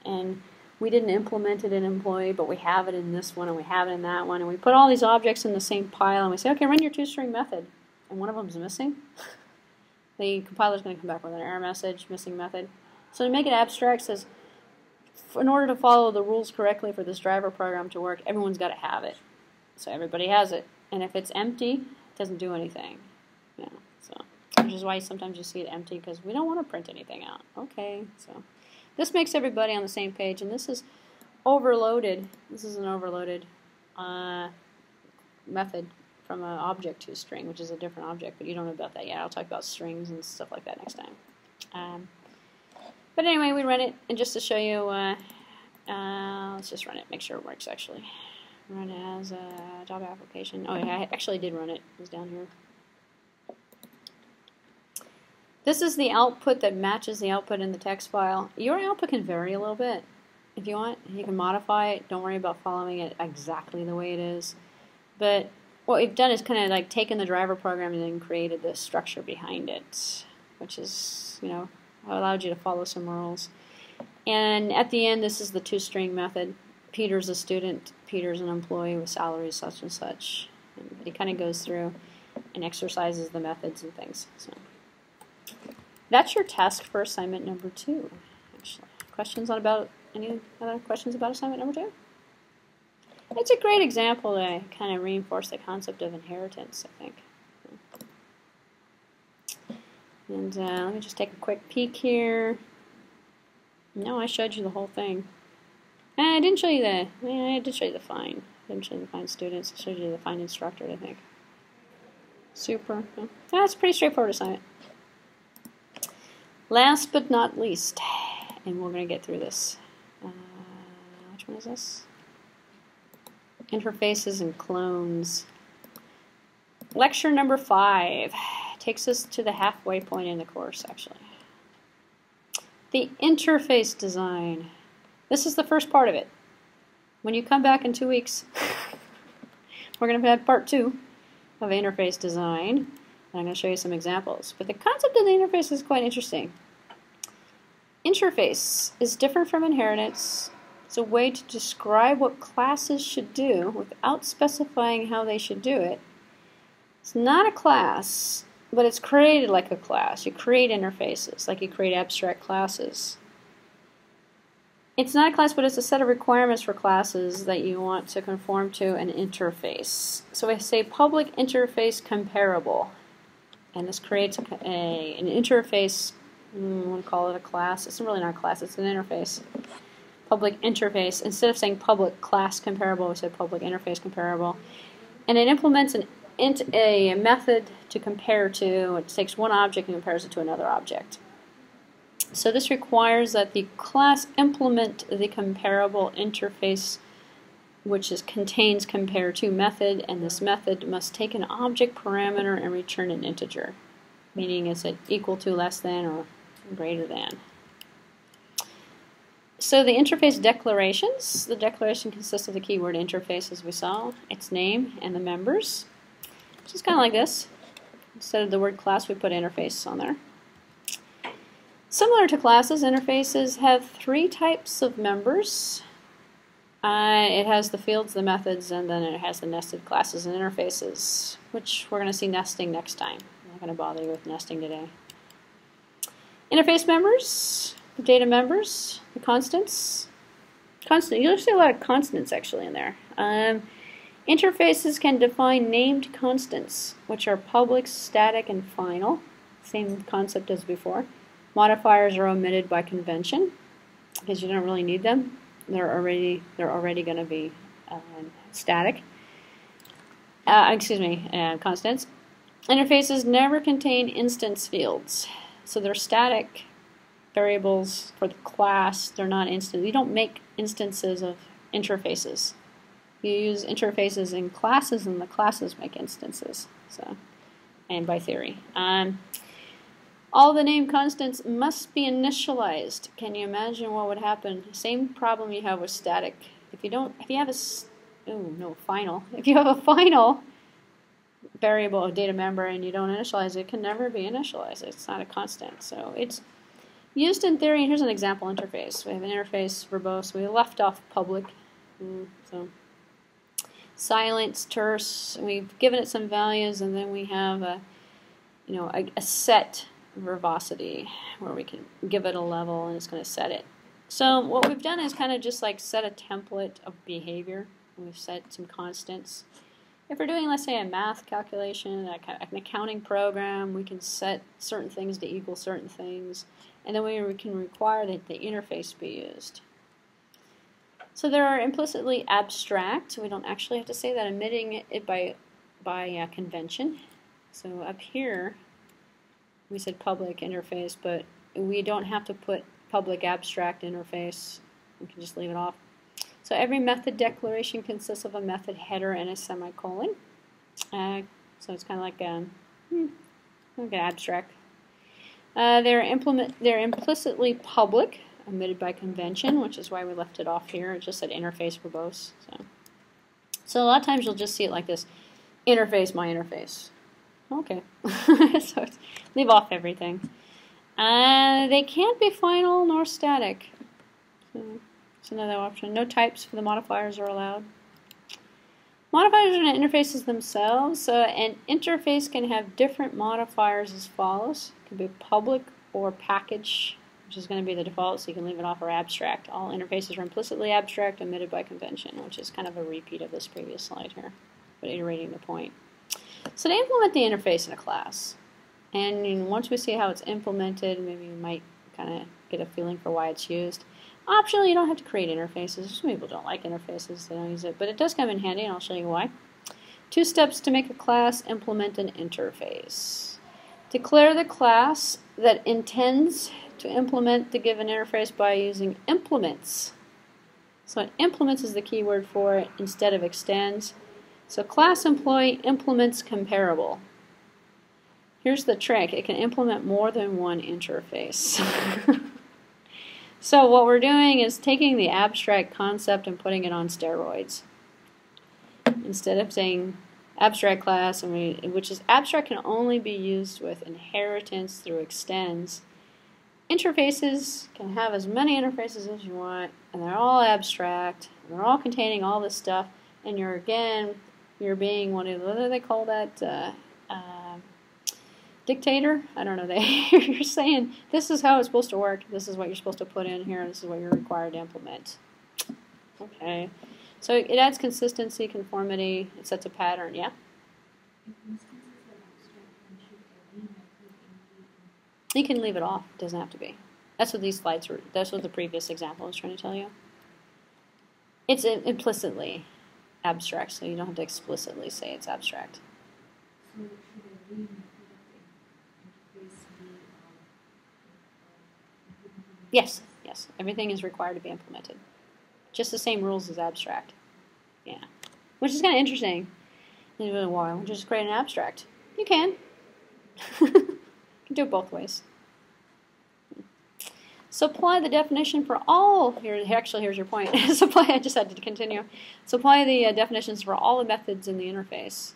and we didn't implement it in employee, but we have it in this one, and we have it in that one, and we put all these objects in the same pile, and we say, okay, run your two-string method, and one of them is missing. The compiler is going to come back with an error message, missing method. So to make it abstract, it says, in order to follow the rules correctly for this driver program to work, everyone's got to have it. So everybody has it. And if it's empty, it doesn't do anything. Yeah, so which is why sometimes you see it empty, because we don't want to print anything out. Okay, so this makes everybody on the same page, and this is overloaded. This is an overloaded method from an object to a string, which is a different object, but you don't know about that yet. I'll talk about strings and stuff like that next time. But anyway, we run it, and just to show you, let's just run it, make sure it works actually. Run it as a Java application. Oh yeah, I actually did run it. It was down here. This is the output that matches the output in the text file. Your output can vary a little bit if you want. You can modify it. Don't worry about following it exactly the way it is. But what we've done is kind of like taken the driver program and then created the structure behind it, which is, you know, allowed you to follow some rules. And at the end, this is the two-string method. Peter's a student, Peter's an employee with salary such and such. And it kind of goes through and exercises the methods and things. So that's your task for assignment number 2. Actually, questions on about any other questions about assignment number 2? It's a great example to kind of reinforce the concept of inheritance, I think. And let me just take a quick peek here. No, I showed you the whole thing. I didn't show you the, I did show you the find. I didn't show you the find students. I showed you the find instructor, I think. Super. That's a pretty straightforward assignment. Last but not least, and we're going to get through this. Which one is this? Interfaces and clones. Lecture number 5 takes us to the halfway point in the course, actually. The interface design. This is the first part of it. When you come back in 2 weeks, we're going to have part 2 of interface design. And I'm going to show you some examples. But the concept of the interface is quite interesting. Interface is different from inheritance. It's a way to describe what classes should do without specifying how they should do it. It's not a class, but it's created like a class. You create interfaces, like you create abstract classes. It's not a class, but it's a set of requirements for classes that you want to conform to an interface. So we say public interface comparable. And this creates an interface. I want to call it a class. It's really not a class, it's an interface. Public interface. Instead of saying public class comparable, we said public interface comparable. And it implements a method to compare to. It takes one object and compares it to another object. So this requires that the class implement the comparable interface, which contains compare to method, and this method must take an object parameter and return an integer, meaning is it equal to, less than, or greater than. So the interface declarations. The declaration consists of the keyword interface, as we saw, its name, and the members. Which is kind of like this. Instead of the word class, we put interface on there. Similar to classes, interfaces have 3 types of members. It has the fields, the methods, and then it has the nested classes and interfaces, which we're going to see nesting next time. I'm not going to bother you with nesting today. Interface members, the data members, the constants. You'll see a lot of constants actually in there. Interfaces can define named constants, which are public, static, and final. Same concept as before. Modifiers are omitted by convention because you don't really need them. They're already going to be static. Constants. Interfaces never contain instance fields, so they're static variables for the class. They're not instant. You don't make instances of interfaces. You use interfaces in classes, and the classes make instances. So, and by theory. All the named constants must be initialized. Can you imagine what would happen? Same problem you have with static. If you have a final variable of data member and you don't initialize it, it can never be initialized. It's not a constant. So it's used in theory. Here's an example interface. We have an interface verbose. We left off public. So silence, terse. We've given it some values, and then we have a set verbosity where we can give it a level and it's going to set it. So what we've done is kind of just like set a template of behavior. We've set some constants. If we're doing, let's say, a math calculation, an accounting program, we can set certain things to equal certain things, and then we can require that the interface be used. So there are implicitly abstract. We don't actually have to say that, omitting it by convention. So up here, we said public interface, but we don't have to put public abstract interface. We can just leave it off. So every method declaration consists of a method header and a semicolon. So it's kind of like an abstract. They're implicitly public, omitted by convention, which is why we left it off here. It just said interface verbose. So a lot of times you'll just see it like this: interface, my interface. Okay, so leave off everything. They can't be final nor static. So it's another option. No types for the modifiers are allowed. Modifiers are interfaces themselves. So an interface can have different modifiers as follows. It can be public or package, which is going to be the default, so you can leave it off, or abstract. All interfaces are implicitly abstract, omitted by convention, which is kind of a repeat of this previous slide here, but iterating the point. So to implement the interface in a class, and once we see how it's implemented, maybe we might kind of get a feeling for why it's used. Optionally, you don't have to create interfaces. Some people don't like interfaces, they don't use it, but it does come in handy, and I'll show you why. 2 steps to make a class implement an interface. Declare the class that intends to implement the given interface by using implements. So implements is the key word for it instead of extends. So class employee implements comparable. Here's the trick. It can implement more than one interface. So what we're doing is taking the abstract concept and putting it on steroids. Instead of saying abstract class, which is abstract, can only be used with inheritance through extends. Interfaces can have as many interfaces as you want, and they're all abstract, and they're all containing all this stuff, and you're being one of, what do they call that, dictator? I don't know. You're saying, this is how it's supposed to work, this is what you're supposed to put in here, this is what you're required to implement. Okay. So it adds consistency, conformity, it sets a pattern, yeah? You can leave it off, it doesn't have to be. That's what these slides were, that's what the previous example was trying to tell you. It's implicitly abstract, so you don't have to explicitly say it's abstract. Yes, everything is required to be implemented. Just the same rules as abstract. Yeah. Which is kind of interesting. In a while, just create an abstract. You can. You can do it both ways. Supply the definition for all, here's your point. I just had to continue. Supply the definitions for all the methods in the interface.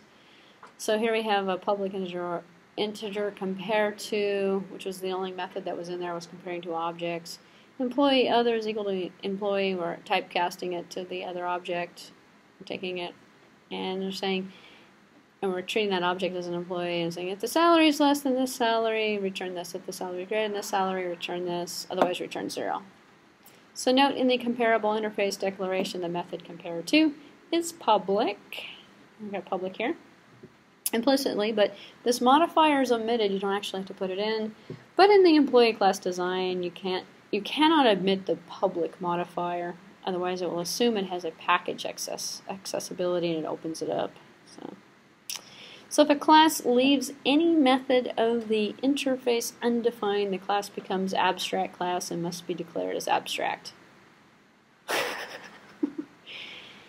So here we have a public integer compare to, which was the only method that was in there, was comparing to objects. Employee other is equal to employee. We're typecasting it to the other object, taking it, and they're saying, and we're treating that object as an employee and saying if the salary is less than this salary, return this. If the salary is greater than this salary, return this. Otherwise, return 0. So note in the comparable interface declaration, the method compare to is public. We've got public here implicitly, but this modifier is omitted. You don't actually have to put it in. But in the employee class design, you cannot omit the public modifier. Otherwise, it will assume it has a package accessibility and it opens it up. So if a class leaves any method of the interface undefined, the class becomes abstract class and must be declared as abstract.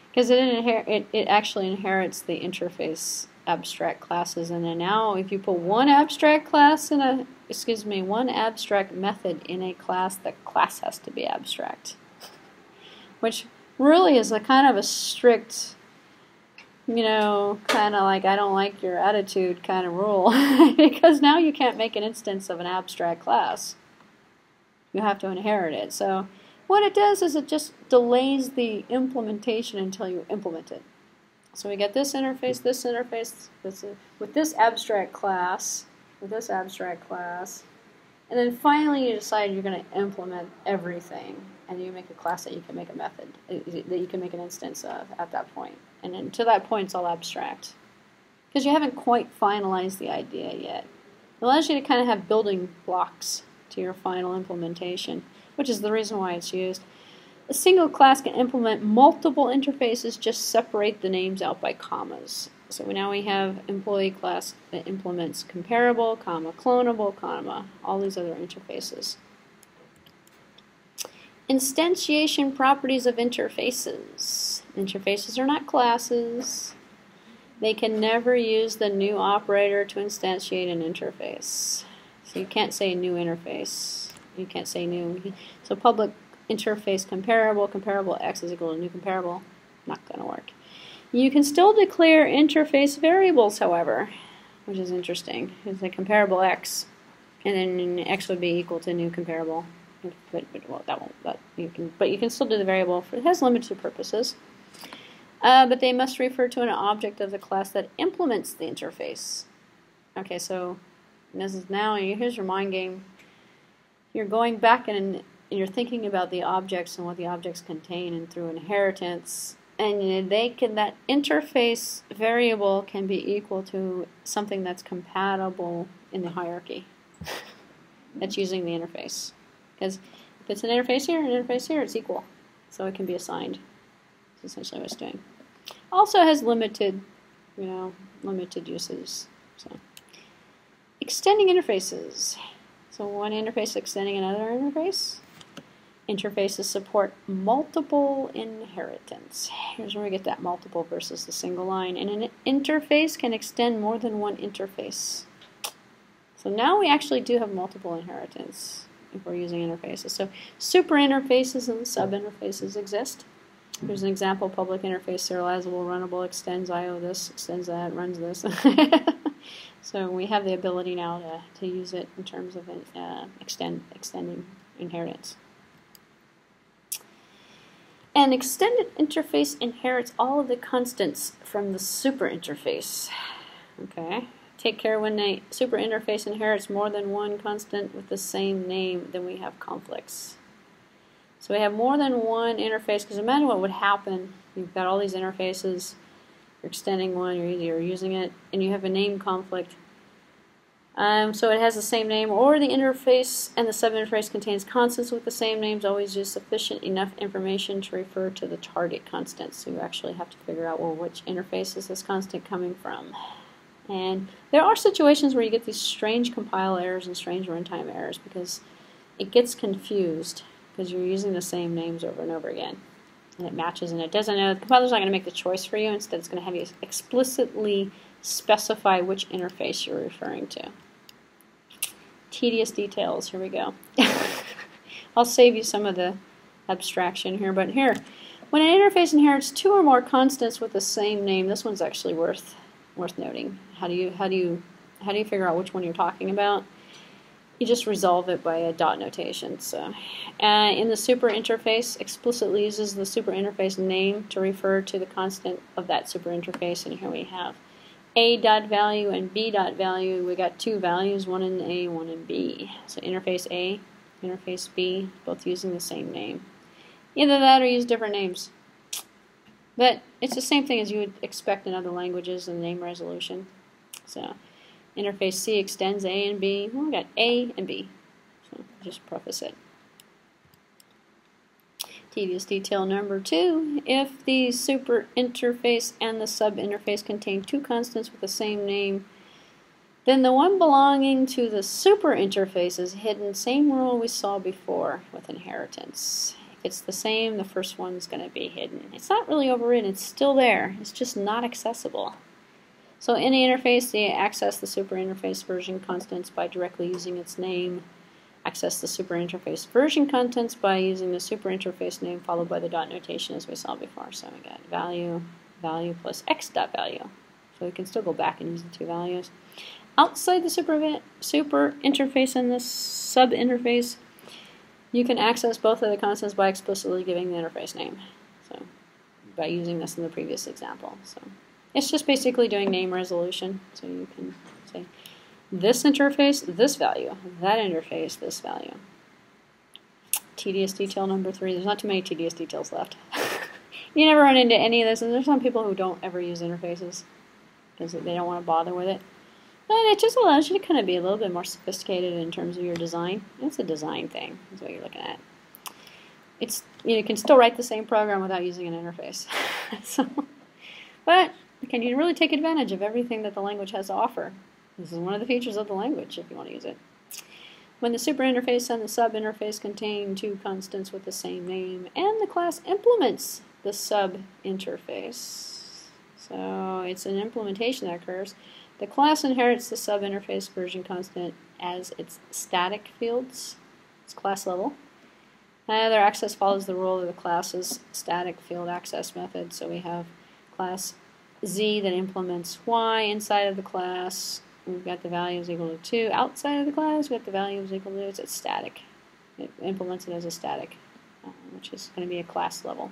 Because it actually inherits the interface abstract classes, and then now if you put one abstract class in one abstract method in a class, the class has to be abstract. Which really is a kind of a strict, kind of like I don't like your attitude kind of rule. Because now you can't make an instance of an abstract class. You have to inherit it. So what it does is it just delays the implementation until you implement it. So we get this interface, with this abstract class, and then finally you decide you're going to implement everything, and you make a class that you can make a method, that you can make an instance of at that point. And then to that point, it's all abstract. Because you haven't quite finalized the idea yet. It allows you to kind of have building blocks to your final implementation, which is the reason why it's used. A single class can implement multiple interfaces, just separate the names out by commas. So now we have employee class that implements comparable, comma, clonable, comma, all these other interfaces. Instantiation properties of interfaces. Interfaces are not classes. They can never use the new operator to instantiate an interface. So you can't say new interface. You can't say new. So public interface comparable x is equal to new comparable. Not going to work. You can still declare interface variables, however, which is interesting. It's a comparable x, and then x would be equal to new comparable. But you can still do the variable. It has limited purposes. But they must refer to an object of the class that implements the interface. Okay, so this is now, here's your mind game. You're going back and you're thinking about the objects and what the objects contain, and through inheritance, and that interface variable can be equal to something that's compatible in the hierarchy. That's using the interface. Because if it's an interface here, it's equal. So it can be assigned. That's essentially what it's doing. Also has limited uses. So extending interfaces. So one interface extending another interface. Interfaces support multiple inheritance. Here's where we get that multiple versus the single line. And an interface can extend more than one interface. So now we actually do have multiple inheritance if we're using interfaces. So super interfaces and sub interfaces exist. Here's an example: public interface, serializable, runnable, extends I/O this, extends that, runs this. So we have the ability now to use it in terms of extending inheritance. An extended interface inherits all of the constants from the super interface. Okay. Take care when a super interface inherits more than one constant with the same name, then we have conflicts. So we have more than one interface, because imagine what would happen. You've got all these interfaces, you're extending one, you're using it, and you have a name conflict. So it has the same name, or the interface and the subinterface contains constants with the same names. Always use sufficient enough information to refer to the target constant. So you actually have to figure out, well, which interface is this constant coming from? And there are situations where you get these strange compile errors and strange runtime errors because it gets confused because you're using the same names over and over again. And it matches and it doesn't know. The compiler's not going to make the choice for you. Instead, it's going to have you explicitly specify which interface you're referring to. Tedious details. Here we go. I'll save you some of the abstraction here, but here, when an interface inherits two or more constants with the same name, this one's actually worth noting. How do you figure out which one you're talking about? you just resolve it by a dot notation. So, in the super interface, explicitly uses the super interface name to refer to the constant of that super interface. And here we have a dot value and b dot value. We got two values, one in A, one in B. So interface A, interface B, both using the same name. Either that or use different names. But it's the same thing as you would expect in other languages in name resolution. So interface C extends A and B. Well, we got A and B. So just preface it. Tedious detail number 2. If the super interface and the sub interface contain two constants with the same name, then the one belonging to the super interface is hidden. Same rule we saw before with inheritance. If it's the same, the first one's going to be hidden. It's not really overridden. It's still there. It's just not accessible. So in the interface, they access the super interface version constants by directly using its name. Access the super interface version contents by using the super interface name followed by the dot notation as we saw before. So we got value, value plus x dot value. So we can still go back and use the two values. Outside the super interface and the sub interface, you can access both of the constants by explicitly giving the interface name. So by using this in the previous example. So it's just basically doing name resolution. So you can say this interface, this value, that interface, this value. Tedious detail number 3. There's not too many tedious details left. You never run into any of this, and there's some people who don't ever use interfaces because they don't want to bother with it. But it just allows you to kind of be a little bit more sophisticated in terms of your design. It's a design thing, is what you're looking at. It's, you can still write the same program without using an interface. But can you really take advantage of everything that the language has to offer? This is one of the features of the language if you want to use it. When the super interface and the sub interface contain two constants with the same name, and the class implements the sub interface. So it's an implementation that occurs. The class inherits the sub interface version constant as its static fields, its class level. Their access follows the rule of the class's static field access method. So we have class Z that implements Y inside of the class. We've got the value is equal to 2. Outside of the class, we've got the value is equal to, it's static. It implements it as a static, which is going to be a class level.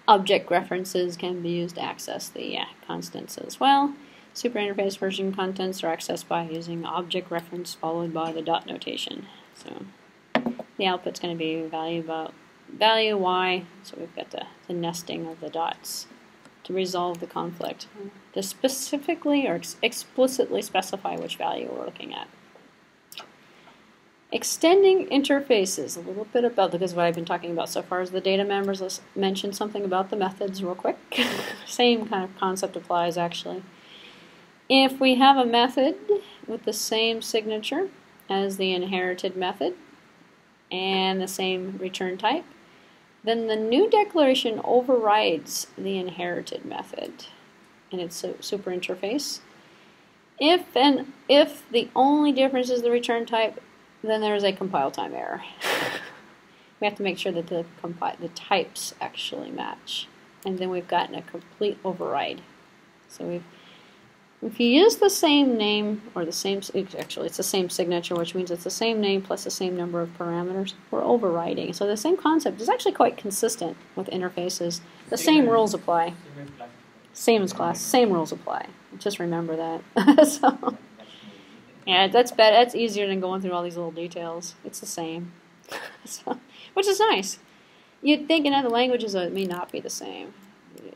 Object references can be used to access the constants as well. Super interface version contents are accessed by using object reference followed by the dot notation. So the output's going to be value Y, so we've got the nesting of the dots to resolve the conflict, to specifically or explicitly specify which value we're looking at. Extending interfaces, a little bit about, because what I've been talking about so far is the data members. Let's mention something about the methods real quick. Same kind of concept applies actually. If we have a method with the same signature as the inherited method and the same return type, then the new declaration overrides the inherited method in its super interface. If the only difference is the return type, then there's a compile time error. We have to make sure that the types actually match, and then we've gotten a complete override. So if you use the same name, or actually it's the same signature, which means it's the same name plus the same number of parameters, we're overriding. So the same concept is actually quite consistent with interfaces. The same rules apply. Same as class, same rules apply. Just remember that. So, yeah, that's better. That's easier than going through all these little details. It's the same. So, which is nice. You'd think in other languages it may not be the same.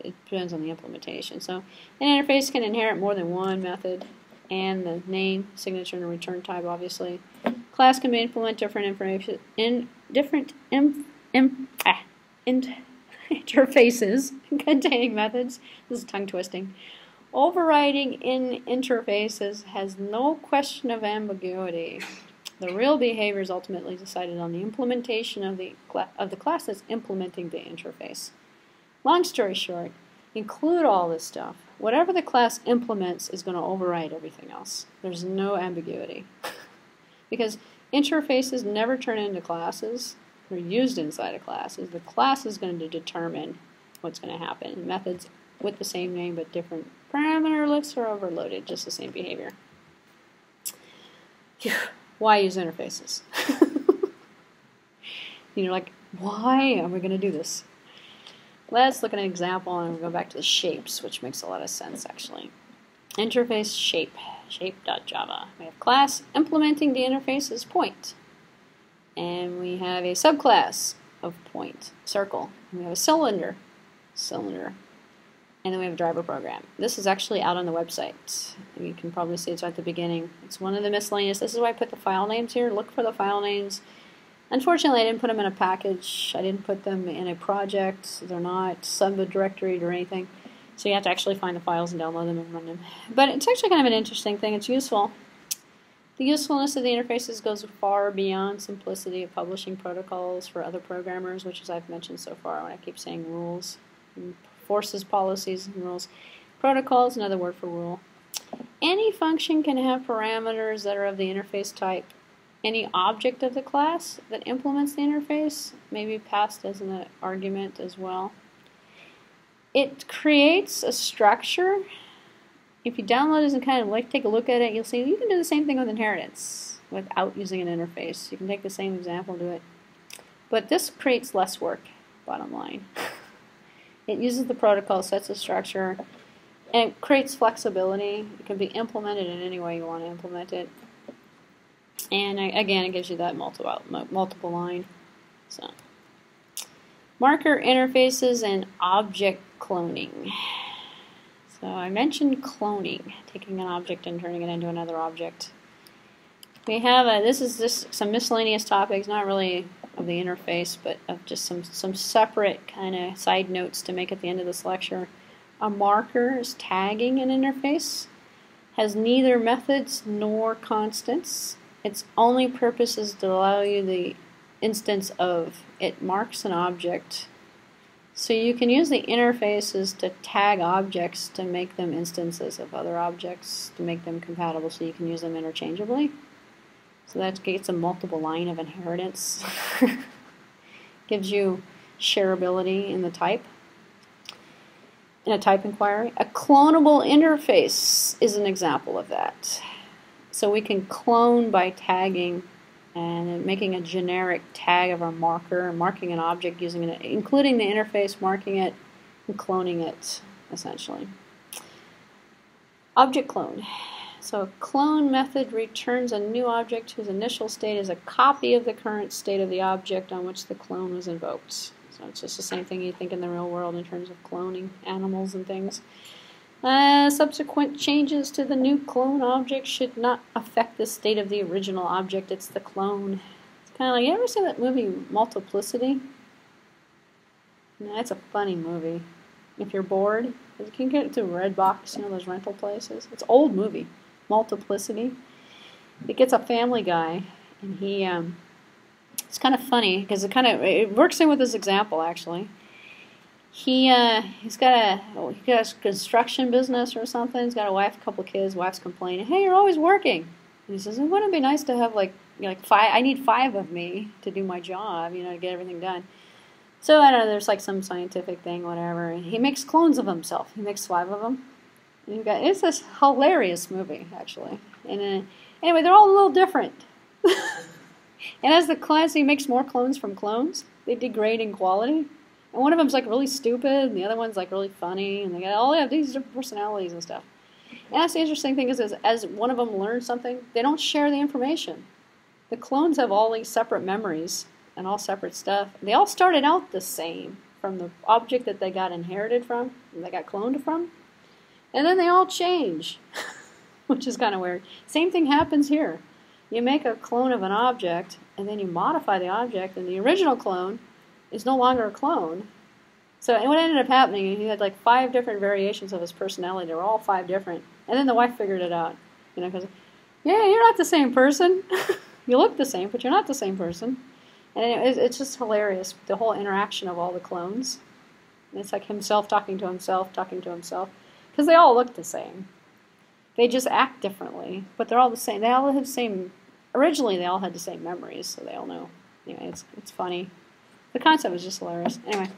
It depends on the implementation. So an interface can inherit more than one method and the name, signature, and return type, obviously. Class can implement different information in different interfaces containing methods. This is tongue twisting. Overriding in interfaces has no question of ambiguity. The real behavior is ultimately decided on the implementation of the class that's implementing the interface. Long story short, include all this stuff. Whatever the class implements is going to override everything else. There's no ambiguity. Because interfaces never turn into classes. They're used inside of classes. The class is going to determine what's going to happen. Methods with the same name but different parameter lists are overloaded, just the same behavior. Why use interfaces? You're like, why are we going to do this? Let's look at an example and we'll go back to the shapes, which makes a lot of sense actually. Interface shape, shape.java. We have class implementing the interface is point. And we have a subclass of point, circle. And we have a cylinder, cylinder. And then we have a driver program. This is actually out on the website. You can probably see it's at the beginning. It's one of the miscellaneous. This is why I put the file names here. Look for the file names. Unfortunately, I didn't put them in a package. I didn't put them in a project. They're not subdirectoried or anything. So you have to actually find the files and download them and run them. But it's actually kind of an interesting thing. It's useful. The usefulness of the interfaces goes far beyond simplicity of publishing protocols for other programmers, which, as I've mentioned so far, when I keep saying rules, forces, policies, and rules. Protocol is another word for rule. Any function can have parameters that are of the interface type. Any object of the class that implements the interface may be passed as an argument as well. It creates a structure. If you download this and kind of take a look at it, you'll see you can do the same thing with inheritance without using an interface. You can take the same example and do it. But this creates less work, bottom line. It uses the protocol, sets a structure, and it creates flexibility. It can be implemented in any way you want to implement it. And again, it gives you that multiple line. So, marker interfaces and object cloning. So I mentioned cloning, taking an object and turning it into another object. We have this is just some miscellaneous topics, not really of the interface, but of just some separate kind of side notes to make at the end of this lecture. A marker is tagging an interface, has neither methods nor constants. Its only purpose is to allow you the instance of it marks an object. So you can use the interfaces to tag objects to make them instances of other objects, to make them compatible so you can use them interchangeably. So that gets a multiple line of inheritance. Gives you shareability in the type. In a type inquiry. A clonable interface is an example of that. So we can clone by tagging and making a generic tag of our marker, marking an object using it, including the interface, marking it, and cloning it, essentially. Object clone. So a clone method returns a new object whose initial state is a copy of the current state of the object on which the clone was invoked. So it's just the same thing you think in the real world in terms of cloning animals and things. Subsequent changes to the new clone object should not affect the state of the original object. It's the clone. It's kind of like, you ever seen that movie Multiplicity? It's a funny movie. If you're bored, you can get it to Redbox, those rental places. It's an old movie, Multiplicity. It gets a family guy, and he, it's kind of funny, because it works in with this example, actually. He's got a construction business or something. He's got a wife, a couple of kids. Wife's complaining, "Hey, you're always working." And he says, "Wouldn't it be nice to have like five? I need 5 of me to do my job, to get everything done." So I don't know. There's like some scientific thing, whatever. And he makes clones of himself. He makes 5 of them. And it's this hilarious movie, actually. And anyway, they're all a little different. And as the class, he makes more clones from clones. They degrade in quality. And one of them's like really stupid, and the other one's like really funny, and they all have these different personalities and stuff. And that's the interesting thing is as one of them learns something, they don't share the information. The clones have all these separate memories and all separate stuff. They all started out the same from the object that they got inherited from, and they got cloned from, and then they all change, which is kind of weird. Same thing happens here. You make a clone of an object, and then you modify the object, and the original clone is no longer a clone. So what ended up happening, he had like 5 different variations of his personality. They were all 5 different. And then the wife figured it out. Because, yeah, you're not the same person. You look the same, but you're not the same person. And it's just hilarious, the whole interaction of all the clones. And it's like himself talking to himself, because they all look the same. They just act differently, but they're all the same. They all have the same, originally they all had the same memories, so they all know. Anyway, it's funny. The concept was just hilarious. Anyway,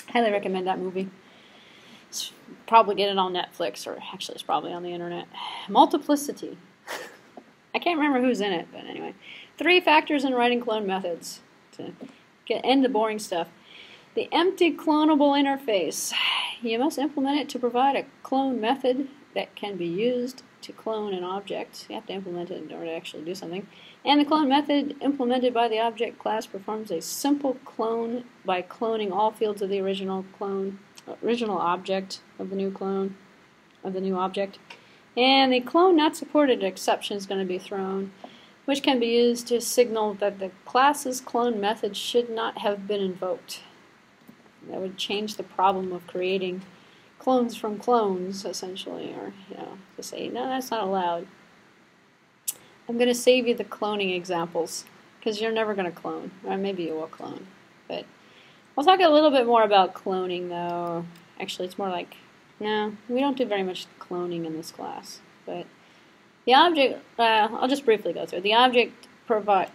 highly recommend that movie. Probably get it on Netflix, or actually it's probably on the internet. Multiplicity. I can't remember who's in it, but anyway. 3 factors in writing clone methods to end the boring stuff. The empty clonable interface. You must implement it to provide a clone method that can be used to clone an object. You have to implement it in order to actually do something. And the clone method implemented by the object class performs a simple clone by cloning all fields of the original object of the new clone of the new object. And the clone not supported exception is going to be thrown, which can be used to signal that the class's clone method should not have been invoked. That would change the problem of creating clones from clones, essentially, or to say, no, that's not allowed. I'm going to save you the cloning examples, because you're never going to clone. Or maybe you will clone. But we'll talk a little bit more about cloning, though. Actually, it's more like, no, we don't do very much cloning in this class. But the object, I'll just briefly go through. The object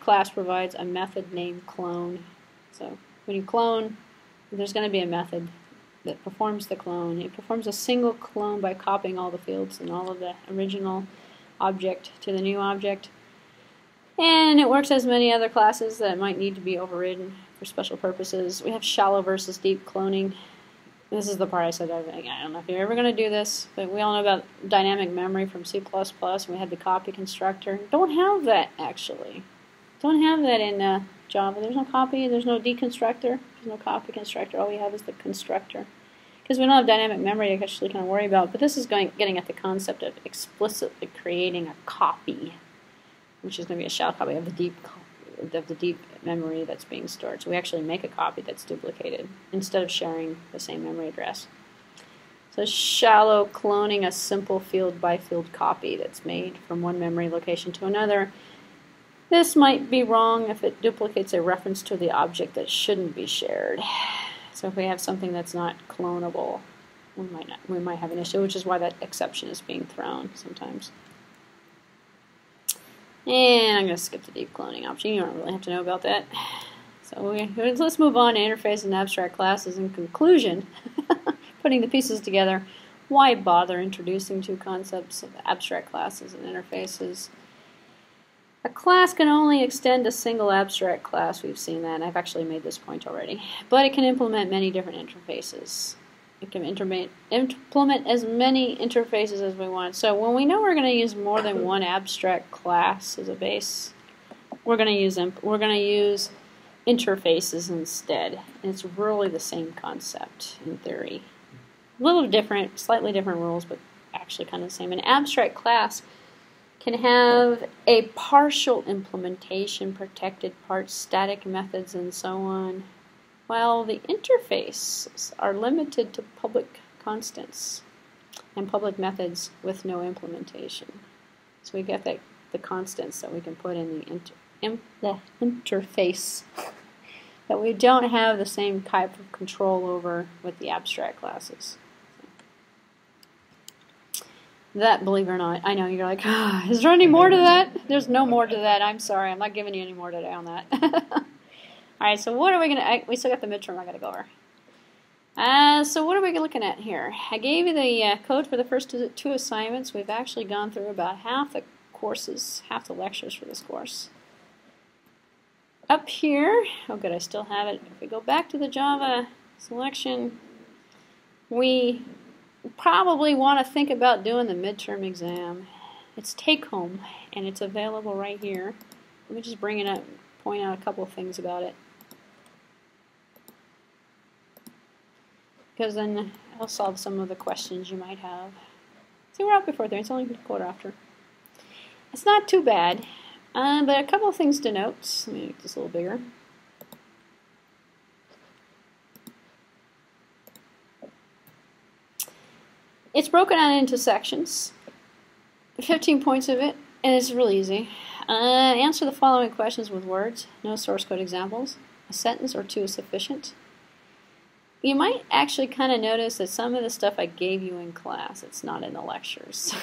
class provides a method named clone. So when you clone, there's going to be a method that performs the clone. It performs a single clone by copying all the fields and all of the original object to the new object. And it works as many other classes that might need to be overridden for special purposes. We have shallow versus deep cloning. This is the part I said, I don't know if you're ever going to do this, but we all know about dynamic memory from C++. We had the copy constructor. Don't have that, actually. Don't have that in Java. There's no copy, there's no deconstructor, there's no copy constructor. All we have is the constructor. Because we don't have dynamic memory to actually kind of worry about. But this is getting at the concept of explicitly creating a copy, which is going to be a shell copy of the deep memory that's being stored. So we actually make a copy that's duplicated instead of sharing the same memory address. So shallow cloning a simple field by field copy that's made from one memory location to another. This might be wrong if it duplicates a reference to the object that shouldn't be shared. So if we have something that's not clonable, we might have an issue, which is why that exception is being thrown sometimes. And I'm going to skip the deep cloning option. You don't really have to know about that. So let's move on to interface and abstract classes. In conclusion, putting the pieces together, why bother introducing 2 concepts of abstract classes and interfaces? A class can only extend a single abstract class. We've seen that, and I've actually made this point already. But it can implement many different interfaces. It can implement as many interfaces as we want. So when we know we're going to use more than one abstract class as a base, we're going to use interfaces instead. And it's really the same concept in theory. A little different, slightly different rules, but actually kind of the same. An abstract class can have a partial implementation, protected parts, static methods, and so on, while the interfaces are limited to public constants and public methods with no implementation. So we get the constants that we can put in the interface that we don't have the same type of control over with the abstract classes. That, believe it or not, I know you're like, is there any more to that? There's no more to that. I'm sorry. I'm not giving you any more today on that. All right, so what are we going to, we still got the midterm I got to go over. So what are we looking at here? I gave you the code for the first 2 assignments. We've actually gone through about half the courses, half the lectures for this course. Up here, oh good, I still have it. If we go back to the Java selection, we probably want to think about doing the midterm exam. It's take home, and it's available right here. Let me just bring it up, point out a couple of things about it. Because then I'll solve some of the questions you might have. See, we're out before 3, it's only a quarter after. It's not too bad, but a couple of things to note. Let me make this a little bigger. It's broken out into sections, 15 points of it, and it's really easy. Answer the following questions with words, no source code examples. A sentence or 2 is sufficient. You might actually kind of notice that some of the stuff I gave you in class, it's not in the lectures.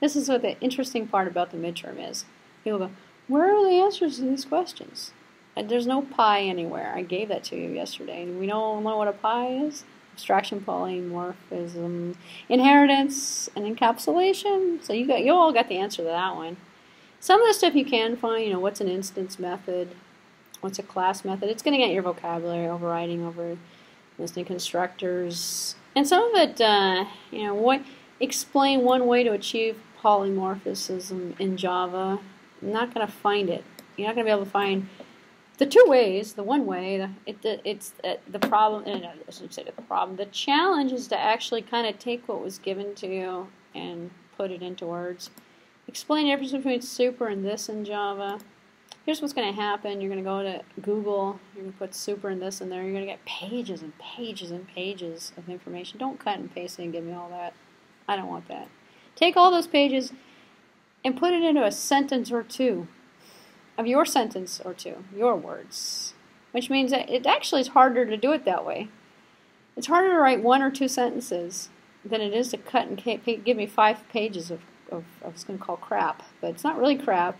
This is what the interesting part about the midterm is. People go, where are the answers to these questions? And there's no pi anywhere. I gave that to you yesterday, and we don't know what a pi is. Abstraction, polymorphism, inheritance, and encapsulation. So you all got the answer to that one. Some of the stuff you can find, you know, what's an instance method, what's a class method. It's going to get your vocabulary, overriding, over listening constructors. And some of it, you know, explain one way to achieve polymorphism in Java. I'm not going to find it. You're not going to be able to find the two ways. The one way, it's the problem. I shouldn't say the problem. The challenge is to actually kind of take what was given to you and put it into words. Explain the difference between super and this in Java. Here's what's going to happen. You're going to go to Google. You're going to put super and this in there. You're going to get pages and pages and pages of information. Don't cut and paste it and give me all that. I don't want that. Take all those pages and put it into a sentence or two of your sentence or two, your words, which means that it actually is harder to do it that way. It's harder to write 1 or 2 sentences than it is to cut and give me 5 pages of I was going to call crap, but it's not really crap.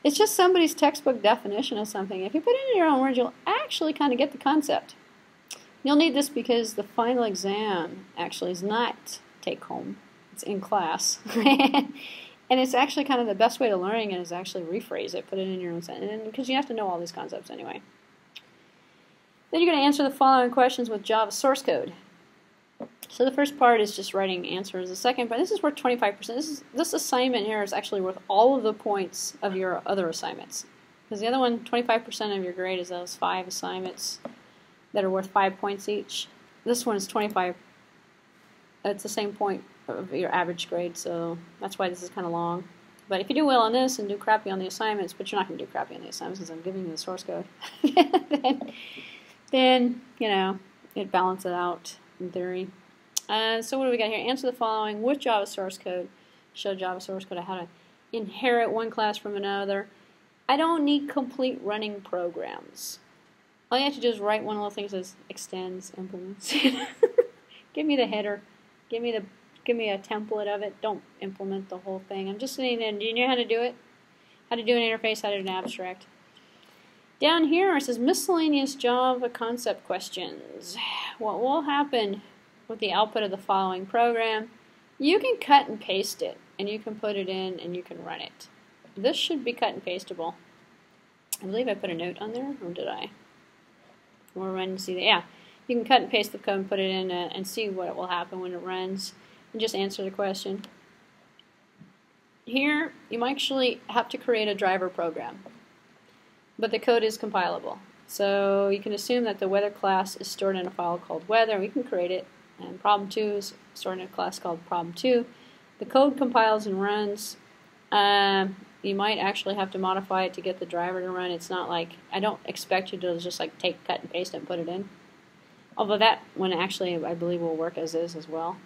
It's just somebody's textbook definition of something. If you put it in your own words, you'll actually kind of get the concept. You'll need this because the final exam actually is not take home. It's in class. And it's actually kind of the best way to learning it is actually rephrase it, put it in your own sentence, because you have to know all these concepts anyway. Then you're going to answer the following questions with Java source code. So the first part is just writing answers. The second part, this is worth 25%. This assignment here is actually worth all of the points of your other assignments. Because the other one, 25% of your grade is those 5 assignments that are worth 5 points each. This one is 25. It's the same point of your average grade, so that's why this is kind of long. But if you do well on this and do crappy on the assignments, but you're not going to do crappy on the assignments because I'm giving you the source code, then, you know, it balances it out in theory. So what do we got here? Answer the following with Java source code. Show Java source code how to inherit one class from another. I don't need complete running programs. All you have to do is write one little thing that says extends, implements. Give me the header. Give me a template of it. Don't implement the whole thing. I'm just saying, do you know how to do it? How to do an interface, how to do an abstract. Down here it says miscellaneous Java concept questions. What will happen with the output of the following program? You can cut and paste it, and you can put it in, and you can run it. This should be cut and pasteable. I believe I put a note on there, or did I? We'll run and see that. Yeah, you can cut and paste the code and put it in and see what will happen when it runs, and just answer the question. Here, you might actually have to create a driver program, but the code is compilable. So you can assume that the weather class is stored in a file called weather, and we can create it. And problem 2 is stored in a class called problem 2. The code compiles and runs. You might actually have to modify it to get the driver to run. It's not like, I don't expect you to just like take, cut, and paste it and put it in. Although that one actually, I believe, will work as is as well.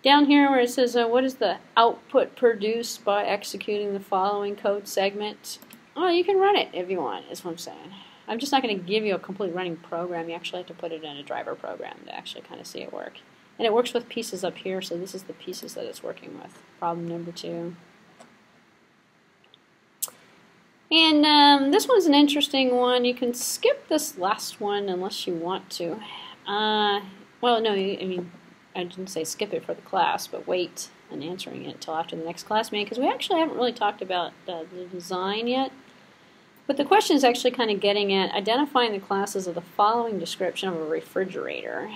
Down here where it says, what is the output produced by executing the following code segment? Well, you can run it if you want, is what I'm saying. I'm just not going to give you a complete running program. You actually have to put it in a driver program to actually kind of see it work. And it works with pieces up here, so this is the pieces that it's working with. Problem number 2. And this one's an interesting one. You can skip this last one unless you want to. Well, no, I mean, I didn't say skip it for the class, but wait on answering it until after the next class meeting, because we actually haven't really talked about the design yet. But the question is actually kind of getting at identifying the classes of the following description of a refrigerator.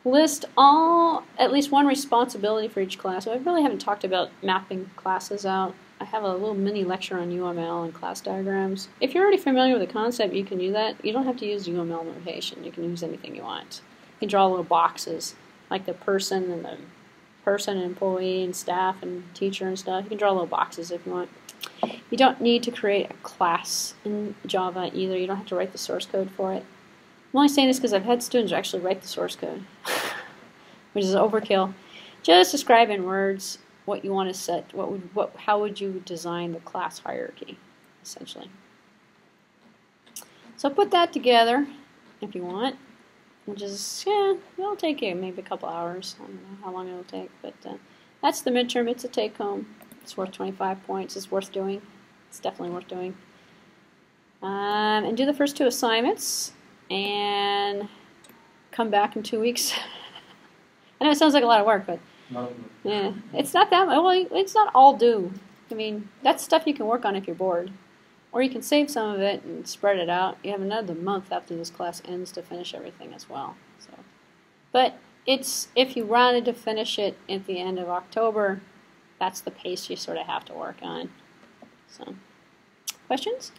List at least one responsibility for each class. So I really haven't talked about mapping classes out. I have a little mini lecture on UML and class diagrams. If you're already familiar with the concept, you can use that. You don't have to use UML notation. You can use anything you want. You can draw little boxes, like the person and employee and staff and teacher and stuff. You can draw little boxes if you want. You don't need to create a class in Java either. You don't have to write the source code for it. I'm only saying this because I've had students actually write the source code, which is overkill. Just describe in words what you want to set. How would you design the class hierarchy, essentially. So put that together if you want. Which is, yeah, it'll take you maybe a couple hours. I don't know how long it'll take, but that's the midterm. It's a take-home. It's worth 25 points. It's worth doing. It's definitely worth doing. And do the first 2 assignments, and come back in 2 weeks. I know it sounds like a lot of work, but yeah, it's not that much. Well, it's not all due. I mean, that's stuff you can work on if you're bored. Or you can save some of it and spread it out. You have another month after this class ends to finish everything as well. So, but it's, if you wanted to finish it at the end of October, that's the pace you sort of have to work on. So, questions?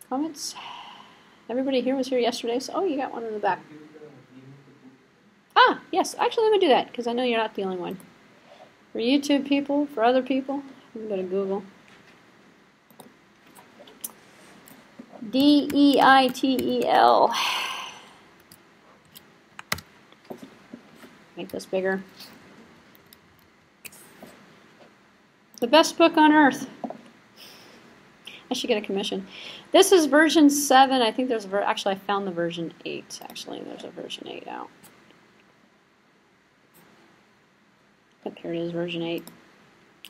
Comments? Everybody here was here yesterday, so, oh, you got one in the back. Ah, yes, actually let me do that, because I know you're not the only one. For YouTube people, for other people, you can go to Google. DEITEL. Make this bigger. The best book on earth. I should get a commission. This is version 7. I think there's a actually I found the version 8. Actually, there's a version 8 out. But here it is, version 8.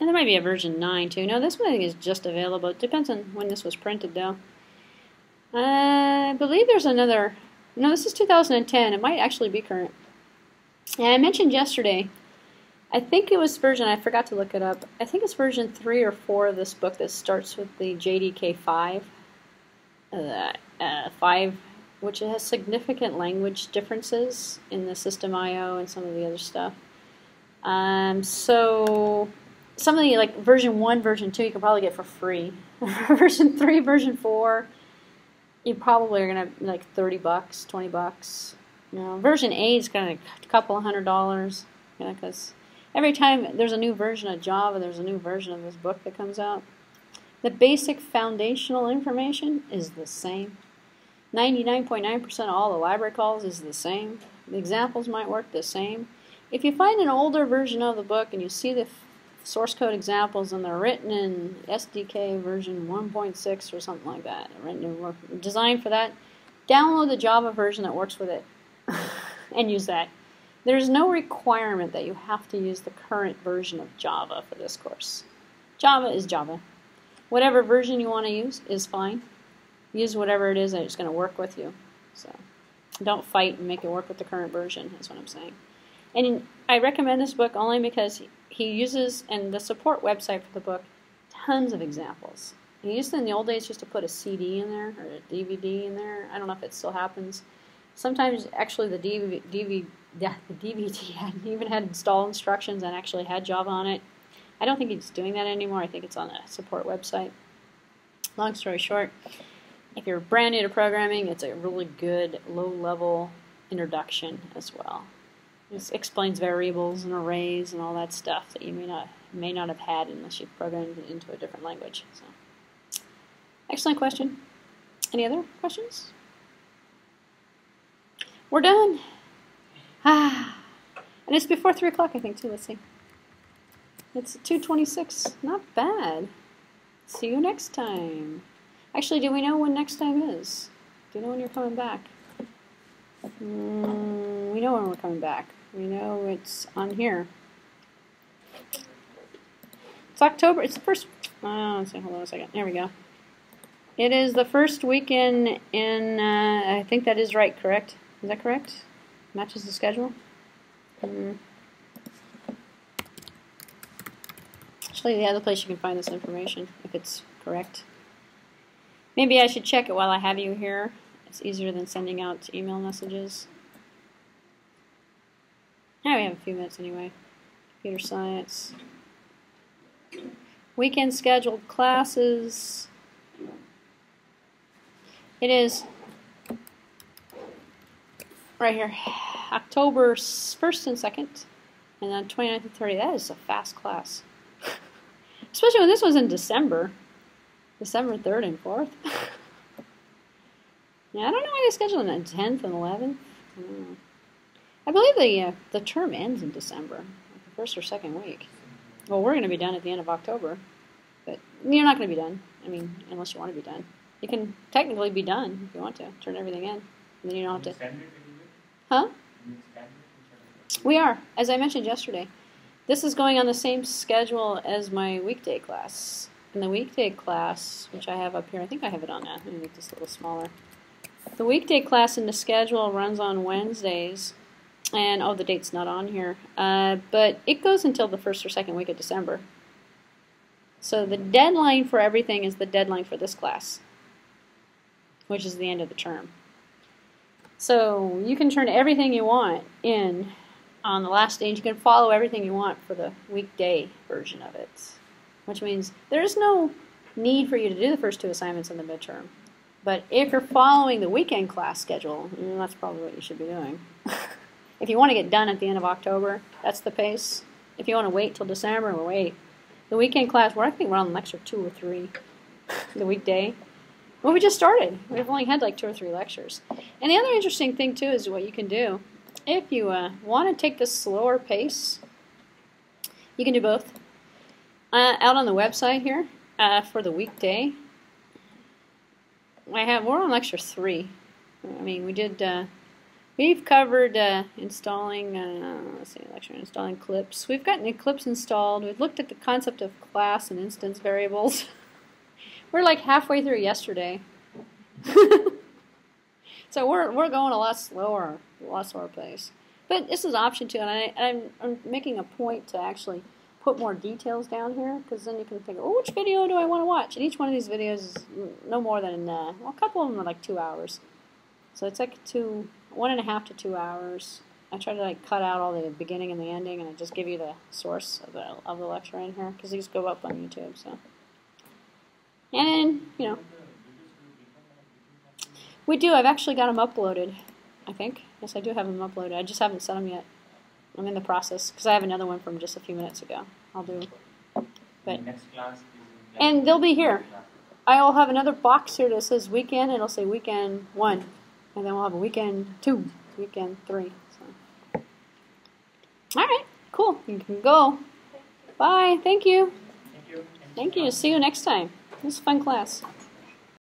And there might be a version 9 too. No, this one I think is just available. It depends on when this was printed though. I believe there's another. No, this is 2010. It might actually be current. And I mentioned yesterday, I think it was version, I forgot to look it up. I think it's version 3 or 4 of this book that starts with the JDK 5. 5, which has significant language differences in the system I/O and some of the other stuff. So some of the, like version 1, version 2, you can probably get for free. Version 3, version 4, you probably are gonna like $30, $20. You know, version 8 is gonna a couple $100. You know, because every time there's a new version of Java, there's a new version of this book that comes out. The basic foundational information is the same. 99.9% of all the library calls is the same. The examples might work the same. If you find an older version of the book and you see the source code examples and they're written in SDK version 1.6 or something like that, designed for that, download the Java version that works with it and use that. There's no requirement that you have to use the current version of Java for this course. Java is Java. Whatever version you want to use is fine. Use whatever it is that is going to work with you. So don't fight and make it work with the current version, is what I'm saying. And I recommend this book only because he uses, and the support website for the book, tons of examples. He used to, in the old days, just to put a CD in there, or a DVD in there. I don't know if it still happens. Sometimes, actually, the DVD hadn't even had install instructions and actually had Java on it. I don't think he's doing that anymore. I think it's on a support website. Long story short, if you're brand new to programming, it's a really good low-level introduction as well. It explains variables and arrays and all that stuff that you may not have had unless you've programmed it into a different language. So, excellent question. Any other questions? We're done. And it's before 3 o'clock, I think, too. Let's see. It's 2:26. Not bad. See you next time. Actually, do we know when next time is? Do you know when you're coming back? We know when we're coming back. We know it's on here. It's October. It's the first. Let's see. Hold on a second. There we go. It is the first weekend in. I think that is right. Correct? Is that correct? Matches the schedule. Actually, the other place you can find this information, if it's correct. Maybe I should check it while I have you here. It's easier than sending out email messages. Now we have a few minutes anyway. Computer science. Weekend scheduled classes. It is right here, October 1st and 2nd, and then 29th and 30th. That is a fast class. Especially when this was in December. December 3rd and 4th. Yeah, I don't know why they scheduled it on 10th and 11th. I believe the term ends in December, like the first or second week. Well, we're going to be done at the end of October, but you're not going to be done. I mean, unless you want to be done. You can technically be done if you want to. Turn everything in, and then you don't have to. Huh? We are, as I mentioned yesterday. This is going on the same schedule as my weekday class. In the weekday class, which I have up here, I think I have it on that. Let me make this a little smaller. The weekday class in the schedule runs on Wednesdays, and the date's not on here, but it goes until the first or second week of December. So the deadline for everything is the deadline for this class, which is the end of the term. So you can turn everything you want in on the last day, and you can follow everything you want for the weekday version of it, which means there is no need for you to do the first 2 assignments in the midterm. But if you're following the weekend class schedule, that's probably what you should be doing. If you want to get done at the end of October, that's the pace. If you want to wait till December, we'll wait. The weekend class, I think we're on lecture 2 or 3. The weekday. Well, we just started. We've only had like 2 or 3 lectures. And the other interesting thing, too, is what you can do. If you want to take this slower pace, you can do both. Out on the website here, for the weekday, we're on lecture 3. I mean, we've covered installing, installing Eclipse. We've gotten Eclipse installed. We've looked at the concept of class and instance variables. We're like halfway through yesterday. So we're going a lot slower pace. But this is option 2, and I'm making a point to actually put more details down here, because then you can think, oh, which video do I want to watch? And each one of these videos is no more than, a couple of them are like 2 hours. So it's like 1.5 to 2 hours. I try to like cut out all the beginning and the ending, and I just give you the source of the lecture in here, because these go up on YouTube. So, and then, we do. I've actually got them uploaded, I think. Yes, I do have them uploaded. I just haven't sent them yet. I'm in the process, because I have another one from just a few minutes ago. I'll do. But next class is and they'll be here. I'll have another box here that says weekend, and it'll say weekend 1. And then we'll have a weekend 2, weekend 3. So. All right, cool. You can go. Bye. Thank you. Thank you. Thank you. See you next time. This is a fun class.